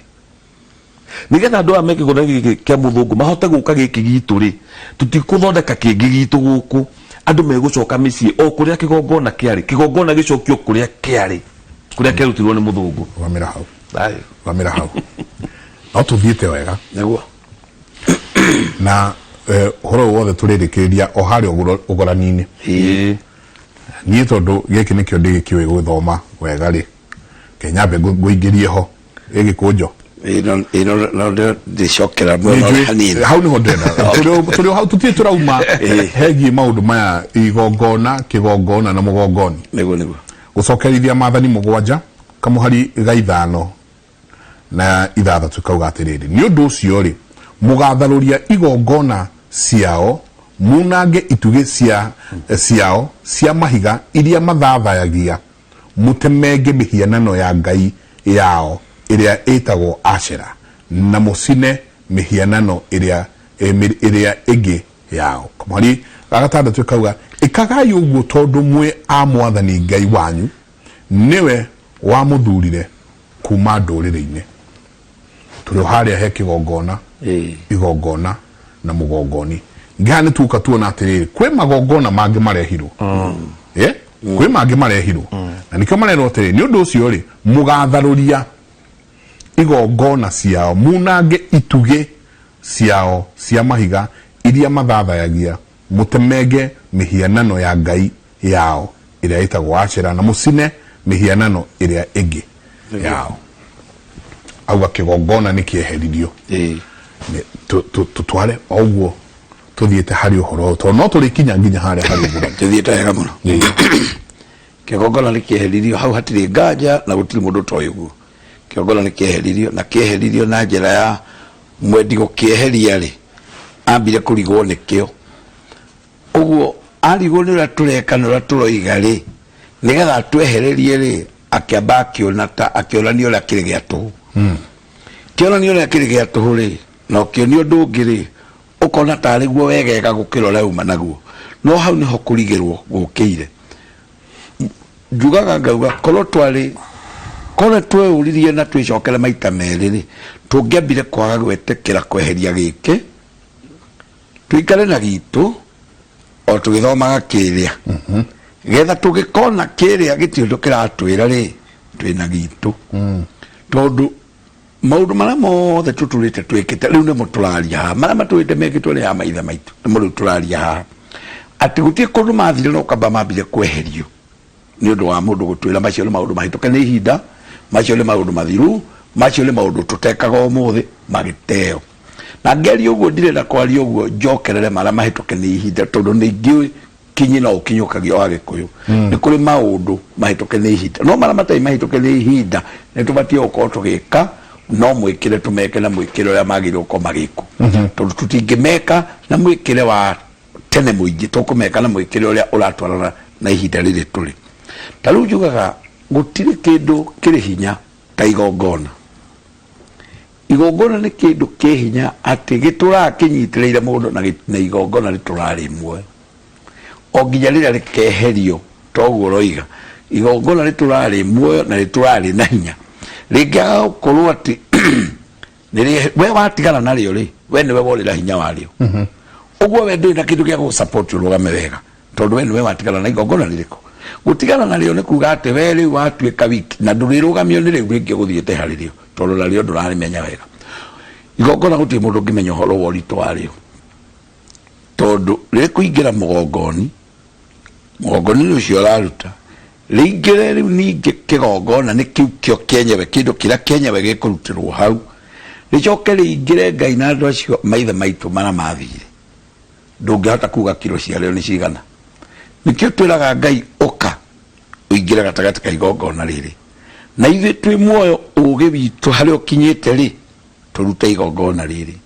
nigetha andu aya me kigongona giki kia muthungu mahote guka giki gitu ri tutikuthondeka kingi gitu guku andu megucoka micii o kuria kigongona kiari kigongona gicokio kuria kiari kuria kiarutirwo ni muthungu wamira hau no tuthiite wega naguo na horo wothe turirikiria o hari ugorani-ini nie tondu giki nikio ndigikiwe guthoma wega ri kenyambe nguingirie ho igikunjo no ndicokera muno hanini hau niho ndenda turi hau tutie turauma hegie maundu maya igongona kigongona na mugongoni niguo gucokerithia mathani mugwanja kamuhari gaithano na ithathatu kauga atiriri ni undu ucio ri mugatharuria igongona ciao munange ituge ciao cia mahiga iria mathathayagia mutemenge mihianano ya ngai yao iria itagwo Ashera na mucine mihianano iria ingi yao kamari gagatandatu kauga ikagai uguo tondu mwe a mwathani ngai wanyu niwe wa muthurire kuma ndurire-ini turi haria he kigongona igongona na mugongoni ngani tuka tuona atiriri kwe magongona mangi marehirwo kwe mangi marehirwo na nikio marero atiriri ni undu ucio ri mugatharuria igongona ciao munange ituge ciao cia mahiga iria mathathayagia mutemenge mihianano ya ngai yao iria itagwo Ashera na mucine mihianano iria ingi yao auga kigongona ni kieheririo tutware oguo tuthiete hari uhoro to no turikinya nginya hari ugura tuthiete wega muno kigongona ni kieheririo hau hatiri nganja na gutiri mundu toyugu kigongona ni kieheririo na njira ya mwendi gukieheria ri ambire kurigwo nikio uguo arigwo ni ura tureka ni ura turoiga ri nigetha twehererie ri akiamba akionanio ria kiri gia tuhu kionanio ria kiri gia tuhu ri no kionio ndungi ri ukona tari guo wegega gukira ria uma naguo no hau niho kurigirwo gukiire njugaga ngauga korwo twari kore tweuririe na twicokere maita meri ri tungiambire kwaga gwetekera kweheria giki tuikare na gitu o tugithomaga kiria getha tugikona kiria gitiundu kiratwira ri twina gitu tondu maundu maria mothe tuturite twikite riu nimo turaria ha maria matwite mekitwo ni ya maithe maitu nimo riu turaria ha ati gutie kundu mathire no kamba mambire kweherio ni undu wa mundu gutwira macio ni maundu mahituke ni ihinda macio ni maundu mathiru macio ni maundu tutekaga umuthi magiteo na ngeri uguo ndirenda kwaria uguo njokerere maria mahituke ni ihinda tondu ni ngiui kinyi na ukinyukagia wa Gĩkũyũ ni kuri maundu mahituke ni ihinda no maria matai mahituke ni ihinda ni tubatie uko tugika no mwikire tumeke na mwikire uria magire uko magiku tondu tutingimeka na mwikire wa tene muingi tukumeka na mwikire uria uratwarana na ihinda riri turi taru njugaga gutiri kindu kiri hinya ta igongona ni kindu ki hinya ati gitura kinyitireire mundu na igongona riturari mwe o nginya riria rikeherio toguo roiga igongona riturari mwe na riturari na hinya ringiaga gukorwo ati we watigana nario ri we niwe worira hinya wario uguo we nduri na kindu gia gu support urugame wega tondu we niwe watigana na igongona ririko gutigana nario ni kuga ati we riu watuika wiki na ndurirugamio ni riu ringi guthiete haririo tondu nario ndurarimenya wega igongona guti mundu ngimenya horo wa ritu wario tondu riri kuingira mugongoni ni ucio raruta ringire riu ningi kigongona ni kiu kio kenyewe kindu kira kenyewe gikurutirwo hau ricoke ringire ngai na andu acio maithe maitu mara mathire ndungihota kuga kiro ciario ni cigana nikio twiraga ngai uka uingire gatagati ka igongona riri na ithe twi muoyo ugi witu hari ukinyite ri turuta igongona riri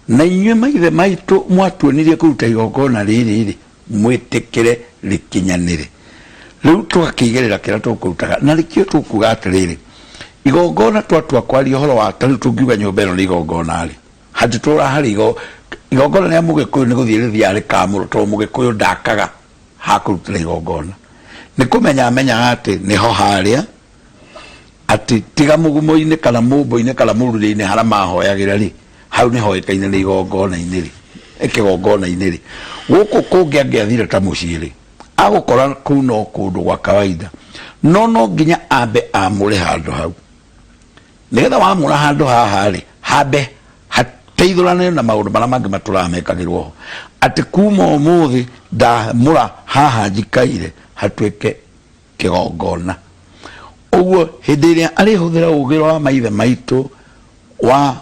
na inywe maithe maitu mwatuonirie kuruta igongona riri ri mwitikire rikinyanire riu twakigerera kira tukurutaga na rikio tukuga atiriri igongona twatua kwaria horo wa tari tungiuga nyumba ino ni igongona ri hatitura harigo igongona ne Mũgĩkũyũ nĩ gũthirĩria arĩ kamũro to Mũgĩkũyũ ndakaga hakurutira igongona nĩ kũmenya atĩ nĩho harĩa atĩ tiga mũgumo-inĩ kana mũmbo-inĩ kana mũrũrĩ-inĩ harĩa mahoyagĩra rĩ hau nĩ hoĩkaine nĩ igongona-inĩ rĩ kĩgongona-inĩ rĩ gũkũ kũngĩ angĩathire ta mũciĩ rĩ agũkora kũu no kũndũ gwa kawaida no nginya ambe amũre handũ hau nĩgetha wamũra handũ haha rĩ hambe hateithũrane na maũndũ marĩa mangĩ matũramekagĩrwo atĩ kuma ũmũthĩ ndamũra haha njikaire hatuĩke kĩgongona ũguo hĩndĩ ĩrĩa arĩhũthĩra ũgĩ wa maithe maitũ wa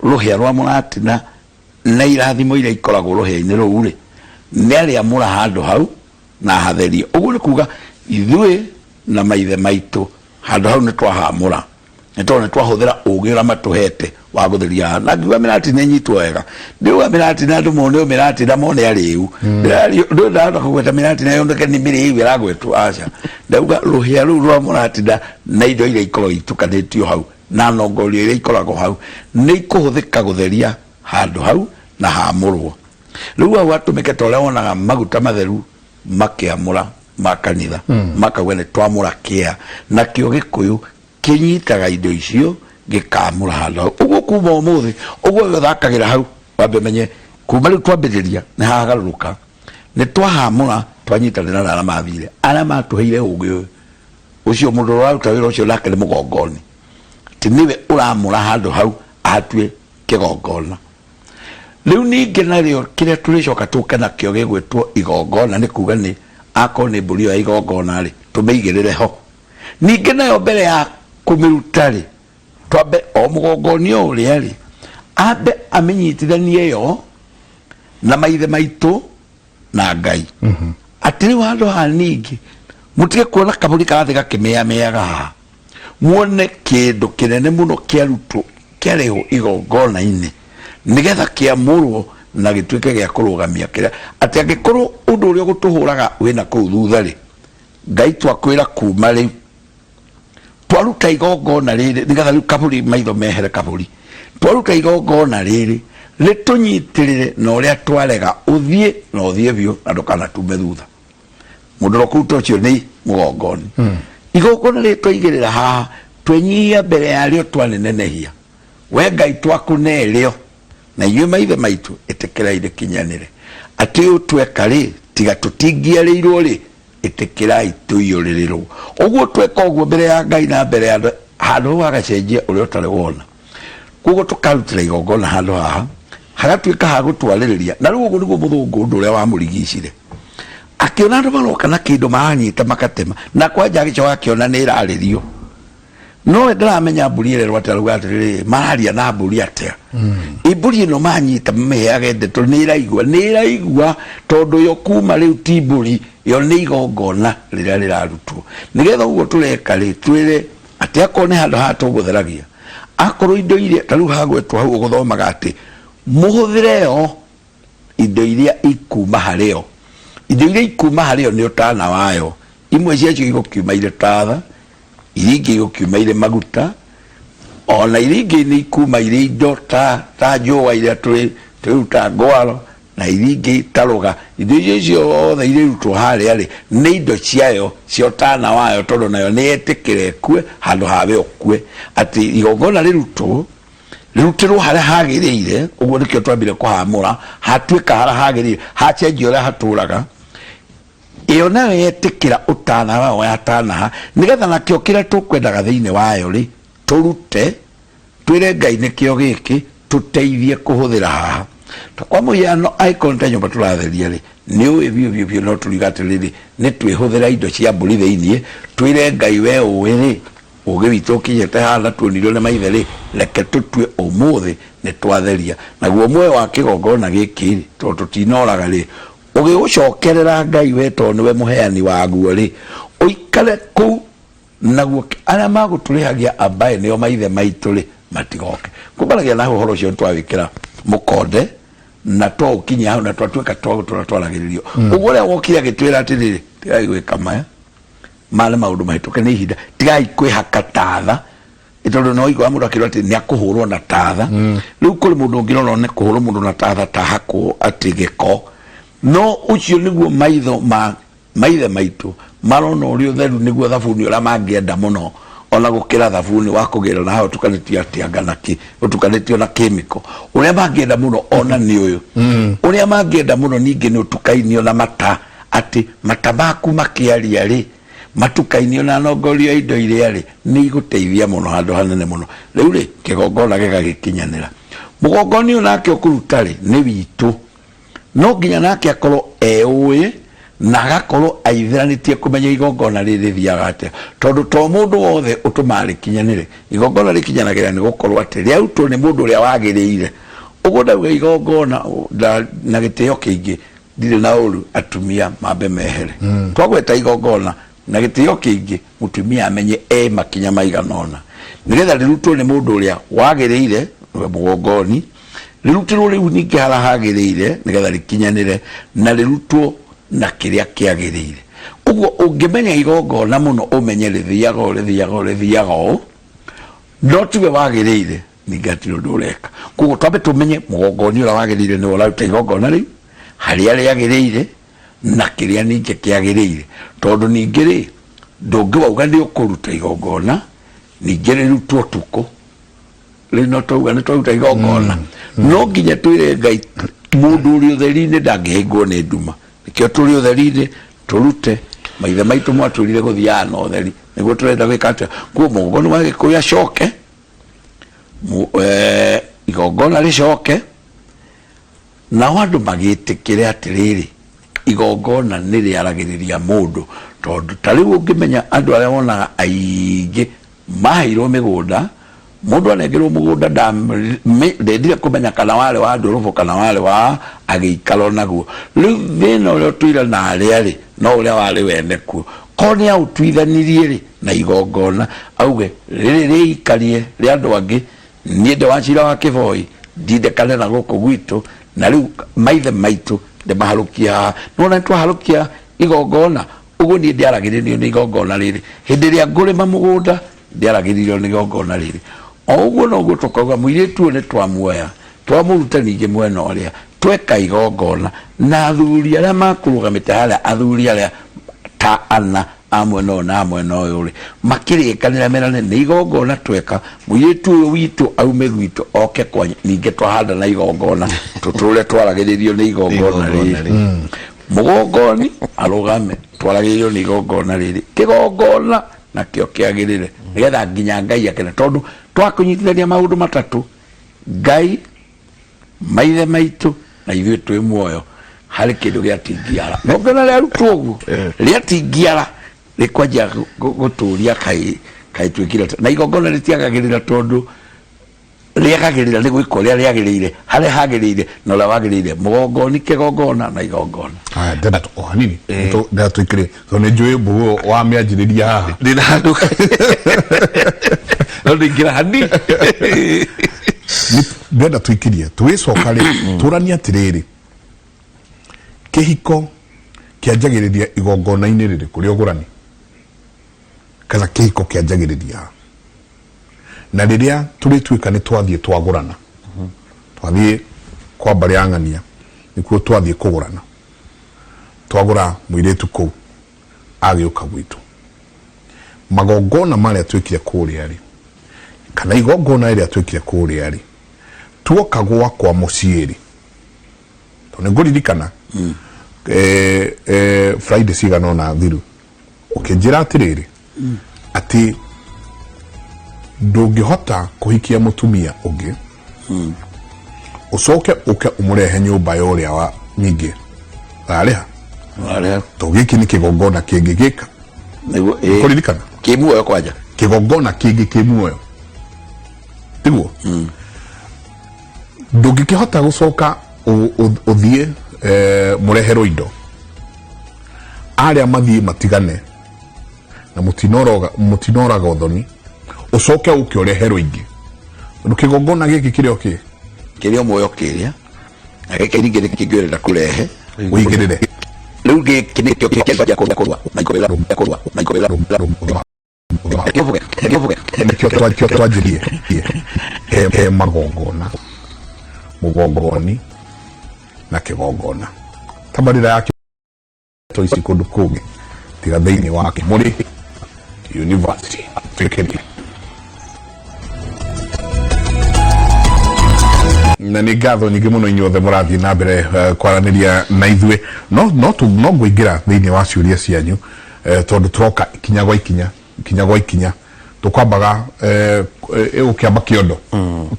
rũhĩa rwa mũratina na irathimo iria ikoragwo rũhĩa-inĩ rũu rĩ nĩ arĩamũra handũ hau na hatherie ũguo nĩ kuga ithuĩ na maithe maitũ handũ hau nĩ twahamũra nĩ tondũ nĩ twahũthĩra ũgĩ ũrĩa matũhete wa gũtheria na ngiuga mĩratina ĩnyitwo wega ndiuga mĩratina andũ mone mĩratina mone arĩu ndĩrenda ndahota kũgweta mĩratina yoneke nĩ mĩrĩu ĩragwetwo aca ndauga rũhĩa rũu rwa mũratina na indo iria ikoragwo itukanĩtio hau na nongorio iria ikoragwo hau nĩ ikũhũthĩka gũtheria handũ hau na hamũrwo rĩu hau atũmĩke ta ũrĩa wonaga maguta matheru makĩamũra makanitha makauga nĩ twamũra kĩea nakĩo Gĩkũyũ kĩnyitaga indo icio gĩkamũra handũ hau ũguo kuma ũmũthĩ ũguo gĩthakagĩra hau wambe menye kuma rĩu twambĩrĩria nĩ hagarũrũka nĩ twahamũra twanyitanĩra na arĩa mathire arĩa matũheire ũgĩ ũcio mũndũ ũraruta wĩra ũcio nake nĩ mũgongoni atĩ nĩwe ũramũra handũ hau ahatue kĩgongona rĩu ningĩ narĩo kĩrĩa tũrĩcoka tũke nakĩo gĩgwĩtwo igongona nĩ kuga nĩ akorwo nĩ mbũri ĩyo ya igongona rĩ tũmĩigĩrĩre ho ningĩ nayo mbere ya kũmĩruta rĩ twambe o mũgongoni ũrĩa rĩ ambe amĩnyitithanie yo na maithe maitũ na Ngai atĩ rĩu handũ ha ningĩ mũtige kuona kabũri karathi gakĩmĩameaga haha muone kĩndũ kĩnene mũno kĩarutwo kĩarehwo igongona-inĩ nĩgetha kĩamũrwo na gĩtuĩke gĩa kũrũgamia kĩrĩa atĩ angĩkorwo ũndũ ũrĩa gũtũhũraga wĩna kũu thutha rĩ Ngai twakwĩra kuma rĩu twaruta igongona rĩrĩ nĩgetha rĩu kabũri maitho mehere kabũri twaruta igongona rĩrĩ rĩtũnyitĩrĩre na ũrĩa twarega ũthiĩ na ũthiĩ biũ na ndũkanatume thutha mũndũ kũruta ũcio nĩ mũgongoni igongona rĩrĩ twaigĩrĩra haha twenyihia mbere yarĩo twanenehia we Ngai twakũnerĩo na inyuĩ maithe maitũ ĩtĩkĩrai rĩkinyanĩre atĩ ũyũ tweka rĩ tiga tũtingiarĩirwo rĩ ĩtĩkĩrai tũiyũrĩrĩrwo ũguo tweka ũguo mbere ya Ngai na mbere ya handũ hau hagacenjia ũrĩa ũtarĩ wona koguo tũkarutĩra igongona handũ haha hagatuĩka ha gũtwarĩrĩria na rĩu ũguo nĩguo mũthũngũ ũndũ ũrĩa wamũrigicire akĩona andũ maroka na kĩndũ maranyita makatema na kwanja agĩcoka akĩona nĩ ĩrarĩrio no we ndaramenya mbũri ĩrerwo atĩa rĩu atĩrĩrĩ mararia na mbũri atĩa mbũri ĩno manyita mamĩheage ndeto nĩ ĩraigua tondũ yo kuma rĩu ti mbũri yo nĩ igongona rĩrĩa rĩrarutwo nĩgetha ũguo tũreka rĩ twĩre atĩ akorwo nĩ handũ haha tũgũtheragia akorwo indo iria ta rĩu hagwetwo hau ũgũthomaga atĩ mũhũthĩre yo indo iria ikuma harĩo indo iria ikuma harĩo nĩ ũtana wayo imwe ciacio igũkiuma irĩ tatha iria ingĩ igũkiuma irĩ maguta ona iria ingĩ nĩ ikuma irĩ indo ta njũa iria tũruta ngwaro na iria ingĩ taruga indo icio othe irĩrutwo harĩa rĩ nĩ indo ciayo cia ũtana wayo tondũ nayo nĩ yetĩkĩra ĩkue handũ hawe ũkue atĩ igongona rĩrutwo rĩrutĩrwo harĩa hagĩrĩire ũguo nĩkĩo twambire kũhamũra hatuĩka harĩa hagĩrĩire hacenjia ũrĩa hatũraga ĩyo nayo yetĩkĩra ũtana wayo yatanaha nĩgetha nakĩo kĩrĩa tũkwendaga thĩinĩ wayo rĩ tũrute twĩre Ngai nĩkĩo gĩkĩ tũteithie kũhũthĩra haha kwa mũhiano angĩkorwo nĩ ta nyũmba tũratheria rĩ nĩ ũĩ biũ no tũriga atĩrĩrĩ nĩ twĩhũthĩra indo cia mbũri thĩinĩ twĩre Ngai we ũĩ rĩ ũgĩ witũ ũkinyĩte haha tuonirio nĩ maithe rĩ reke tũtue ũmũthĩ nĩ twatheria naguo muoyo wa kĩgongona gĩkĩ rĩ tondũ tũtinoraga rĩ ũgĩgũcokerera Ngai we tondũ nĩwe mũheani waguo rĩ ũikare kũu naguo arĩa magũtũrĩhagia ambaye nĩo maithe maitũ rĩ matigoke kumbanagia na ũhoro ũcio twawĩkĩra mũkonde na twaukinyia hau na twatuĩka twaragĩrĩrio ũguo ũrĩa wokire agĩtwĩra atĩrĩrĩ tigai gwĩka maya marĩ maũndũ mahĩtũke nĩ ihinda tigai kwĩhaka tatha itondo no igwa mundu akirwa ati ni akuhurwo na tatha riu kuri mundu ngirona ne kuhurwo mundu na tatha ta hako atigeko no ucio niguo maithe maitu marona uri utheru niguo thabuni ura mangienda muno ona gukira thabuni wa kugira na hao tukanitio atianga naki utukanitio na chemical uria mangienda muno ona ni uyu uria mangienda muno ningi ni utukainio na mata ati matabaku makiaria ri matukainio na nongorio indo iria ri ni iguteithia muno handu hanene muno riu ri kigongona gigagikinyanira mugongoni unake okurutari ni witu no nginya nake akorwo ewe na agakorwo aithiranitie kumenya igongona riri thiaga atia tondu to mundu wothe utumari kinyanire igongona rikinyanagira ni gukorwo ati riautwo ni mundu uria wagiriire uguo ndauga igongona na gitio kingi ndire na uru atumia mambe mehere twagweta igongona na gitio kingi mutumia amenye makinya maiganona nigetha rirutwo ni mundu uria wagiriire mugongoni rirutirwo riu ningi hara hagiriire nigetha rikinyanire na rirutwo na kiria kiagiriire uguo ungimenya igongona muno umenye rithiaga no tiwe wagiriire ningati undu ureka kuguo twambe tumenye mugongoni ura wagiriire ni uraruta igongona riu haria riagiriire na kiria ningi kiagiriire tondu ningi ri ndungiwauga ni ukuruta igongona ningi rirutwo tuko rino twauga ni twaruta igongona no nginya twire Ngai mundu uri utheri-ini ndangihingwo ni nduma nikio turi utheri-ini turute maithe maitu mwaturire guthiaga na utheri niguo turenda gwika atia kuo mugongona wa Gĩkũyũ acoke igongona ricoke na andu magitikire atiriri igongona ni riaragiriria mundu tondu tariu ungimenya andu aria wonaga aingi maheirwo migunda mundu anengirwo mugunda ndendire kumenya kana wale wa ndurubu kana wale wa agiikaro naguo riu thina uria tuira na aria ri no uria wale wene kuo koni au tuithanirie ri na igongona auge riri riikarie ri andu angi niende wachira wa kivoi ndinde kanena guku gwitu na riu maithe maitu de maharukia nona twaharukia igongona uguo ni ndiaragiririo ni igongona riri hindi ria ngurima mugunda ndiaragiririo ni igongona riri oguo no gutukauga muiritu ni twamuoya twamuruta ningi mwena uria tweka igongona na athuri aria makurugamite haria athuri aria ta ana amwe no na amwe no yuri makirikanira merane ni igongona tweka muiritu uyu witu aume gwitu oke kwa ningi twahanda na igongona tuture twaragiririo ni igongona riri mugongoni arugame twaragiririo ni igongona riri kigongona na kio kiagirire nigetha nginya Ngai akene tondu twakunyitithania maundu matatu Ngai maithe maitu na ithuĩ twĩ muoyo hari kindu giatingiara ngona ria rutwo uguo riatingiara rikwanjia guturia kai twikire na igongona ritiagagirira tondu riagagirira ni gwika uria riagiriire haria hagiriire na uria wagiriire mugongoni kigongona na igongona ndenda tu hanini ndenda twikire so ni njui mbuo wa mianjiriria haha ndina handu no ndingira hanini ndenda twikirie twicoka ri turania atiriri kihiko kianjagiriria igongona-ini riri kuri ogurani kana kihiko kianjagiriria na riria turitwika ni twathie twagurana twathie kwa mbari ya ng'ania nikuo twathie kugurana twagura muiritu kuu agiuka gwitu magongona maria twikire kuria ri kana igongona iria twikire kuria ri tuoka gwakwa muciiri to nguririkana Friday cigana na thiru ukinjira atiriri ati ndungihota kuhikia mutumia ungi ucoke uke umurehe nyumba ya uria wa nyingi ariha to giki ni kigongona kingi gika kuririkana kimuoyo kwanja kigongona kingi kimuoyo tiguo ndungikihota gucoka uthie murehero indo aria mathie matigane na mutinoraga uthoni ucoke uke urehero ingi kigongona giki kirio muoyo kiria na giki ningi kingirira kurehe uigirire riu giki nikio kianjia kurwa na ikobela nikio twanjirie magongona mugongoni na kigongona tabarira yake to ici kundu kungi tiga thiini wake muri university fikiri na nĩ ngatho nyingĩ mũno inyuothe mũrathiĩ na mbere kwaranĩria na ithuĩ no ngũingĩra thĩinĩ wa ciũria cianyu tondũ turoka ikinya gwa ikinya tũkwambaga ũkĩamba kĩondo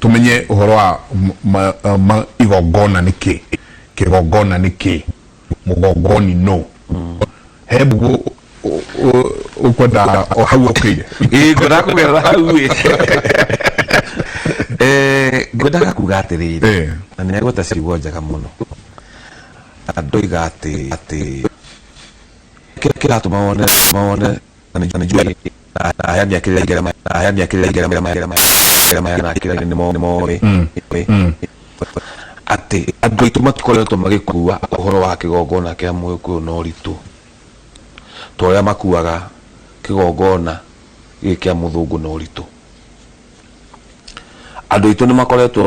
tũmenye ũhoro wa igongona nĩ kĩ kĩgongona nĩ kĩ mũgongoni no hebu ukwenda hau ũkĩire ngwenda kũgerera hau ngwendaga kuga atĩrĩrĩ na nĩ agweta ciugo njega mũno andũ iga atĩ kĩratũma wone na nĩ njũĩ ayani akĩrĩa nĩ moĩ atĩ andũ aitũ matikoretwo magĩkua ũhoro wa kĩgongona kĩa Mũgĩkũyũ na ũritũ ta ũrĩa makuaga kĩgongona gĩkĩ kĩa mũthũngũ na ũritũ. Andũ aitũ nĩ makoretwo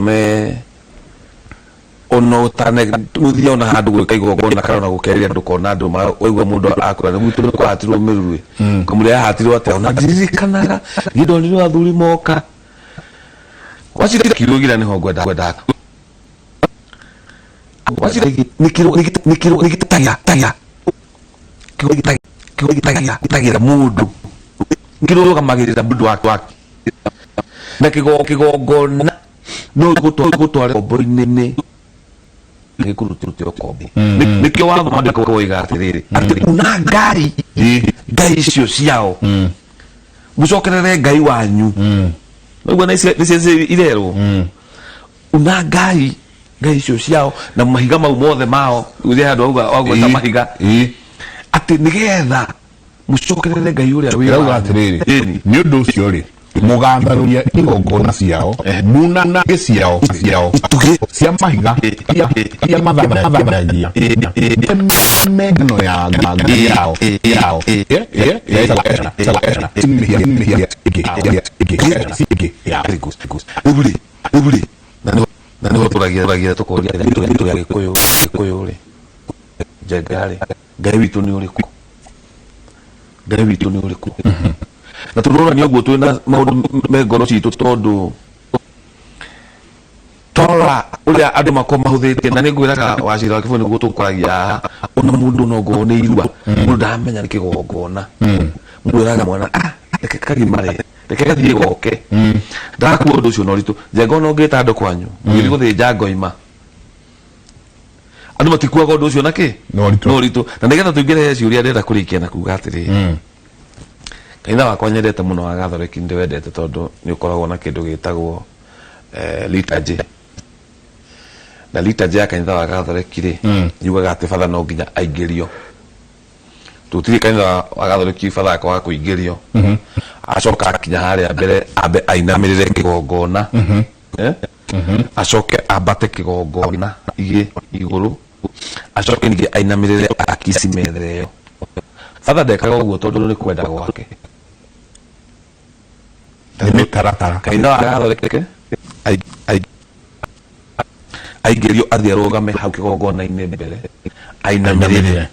ono ũtanathia ona handũ gwĩka igongona kana gũkerĩra andũ kona andũ waigua mũndũ akũra gwitũ nĩ kwahatirwo mĩrũĩ kamũrĩa yahatirwo atĩa ona ndirikanaga gĩthonirwo athuri moka wacira kirugira nĩho ngwenda wacira gĩtagira mũndũ kĩrũgamagĩrĩra mũndũ wake na kĩgongona no gũtware kombo-inĩ gĩkũrutĩrũtĩrwo kombo nĩkĩo watho mandĩko koiga atĩrĩrĩ atĩ una ngai icio ciao mũcokerere ngai wanyu naigua nĩcio irerwo una ngai icio ciao na mahiga mau mothe mao ũrĩa andũ auga mahiga atĩ nĩgetha mũcokerere ngai ũrĩa wĩrauga atĩrĩrĩ nĩ ũndũ ũcio rĩ mũgatharuria igongona ciao muna ciao cia mahiga cia matharagia mengano ya ngai yao na nĩho tũragia tũkoria rĩtũ ya Gĩkũyũ rĩ njengarĩ ngai witũ nĩ ũrĩkũ na tũronania ũguo twĩna maũndũ me ngoro citũ tondũ tora ũrĩa andũ makorwo mahũthĩtie na nĩ ngwĩraga wacira wa kĩbũrũri nĩguo tũkoragia ona mũndũ no ngorwo nĩ irua mũndũ ndamenya nĩ kĩgongona mũndũ eraga mwana reke kagimare reke gathiĩ goke ndakua ũndũ ũcio na ũritũ njenga ona ũngĩta andũ kwanyu gĩthiĩ gũthĩnja ngoima andũ matikuaga ũndũ ũcio nakĩ no ũritũ na nĩgetha tũingĩre ciũria ndĩrenda kũrĩkia na kuga atĩrĩrĩ kanitha wakwa nyendete mũno wa Gathoreki ndĩwendete tondũ nĩ ũkoragwo na kĩndũ gĩtagwo liturgy na liturgy ya kanitha wa Gathoreki rĩ yugaga atĩ batha no nginya aingĩrio tũtirĩ kanitha wa Gathoreki batha akwa kũingĩrio acoka akinya harĩa mbere ambe ainamĩrĩre kĩgongona acoke ambate kĩgongona igũrũ acoke ningĩ ainamĩrĩre akici methere ĩyo batha ndekaga ũguo tondũ nĩ kwenda gwake nĩ mĩtaratara kanitha wa Gathoreki aingĩrio athiĩ arũgame hau kĩgongona-inĩ mbere ainamĩrĩre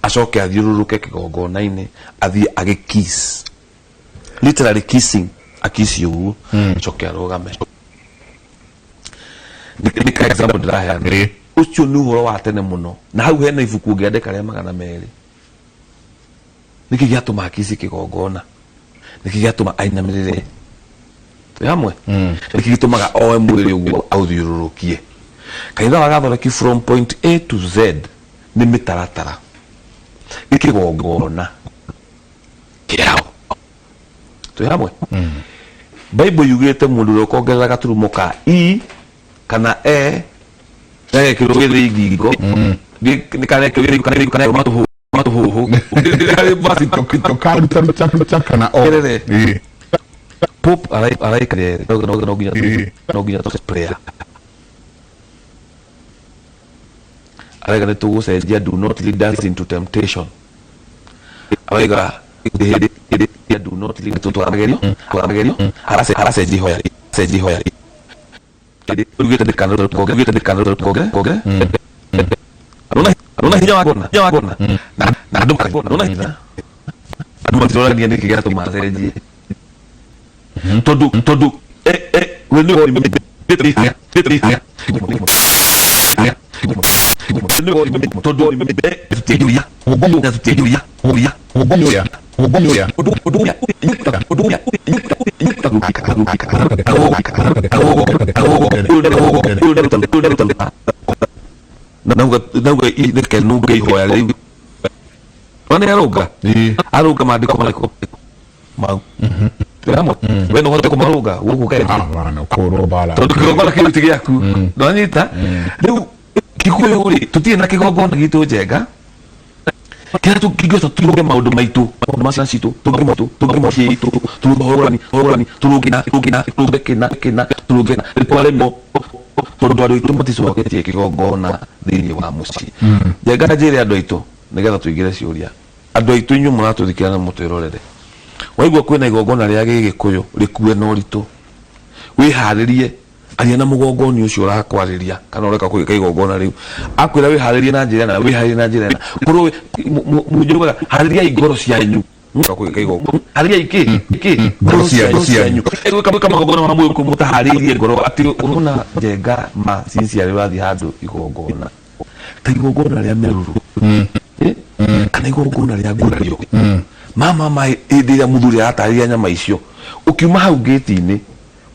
acoke athiũrũrũke kĩgongona-inĩ athiĩ agĩkiss literally kissing akisi ũguo acoke arũgame nĩ ka example ndĩraheana ũcio nĩ ũhoro wa tene mũno na hau hena ibuku ngĩandĩka rĩa 200 nĩkĩ gĩatũma akisi kĩgongona nĩkĩ gĩatũma ainamĩrĩre twĩ hamwe nĩkĩ gĩtũmaga oe mwĩrĩ ũguo aũthiũrũrũkie kanitha wa Gathoreki from point A to Z nĩ mĩtaratara nĩ kĩgongona kĩao twĩ hamwe Bible yugĩte mũndũ ũrĩa ũkongerera gaturumo ka I kana E na gĩkĩro gĩthĩ ngingo nĩ kana gĩkĩro kana matũhũ tũkaruta kana Pope araikare no nginya tũce prayer araiga nĩ tũgũcenjia do not lead us into temptation araiga do not leave to agerio arase jihoya ugete de kanalo koge Nona hinya wakona na ndo makona nona hinya adu matirora ni kigera to maseji todo wenu petri todo teguria obomu teguria obomu nauga ideke nuga ihoya riu wane aruga maandiko mariko mau Ramo, we no hote kumaruga guku kae bana koro bala tondu kigongona kiu tigiaku ndonyita riu Gĩkũyũ ri tutie na kigongona gitu njega kira tukigosa turuge maundu maitu macia citu turuge moci turuge twaremo tondu andu aitu maticoketie kigongona thiini wa mucii njega njire andu aitu nigetha tuigire ciuria andu aitu inyu muratuthikira na mutwirorere waigua kwina igongona ria Gĩkũyũ rikue no ritu wiharirie aria na mugongoni ucio urakwariria kana ureka kwika igongona riu akwira wiharirie na njira na wiharirie na njira na kuru mujuruga hariria igoro cianyu muka kwika igongona hariria iki ngoro cianyu kama magongona ma muku mutaharirie ngoro ati uruna njenga ma sisi ari wathi handu igongona ta igongona ria meruru kana igongona ria ngurario mama indi ya muthuri atariria nyama icio ukiuma hau gate-ini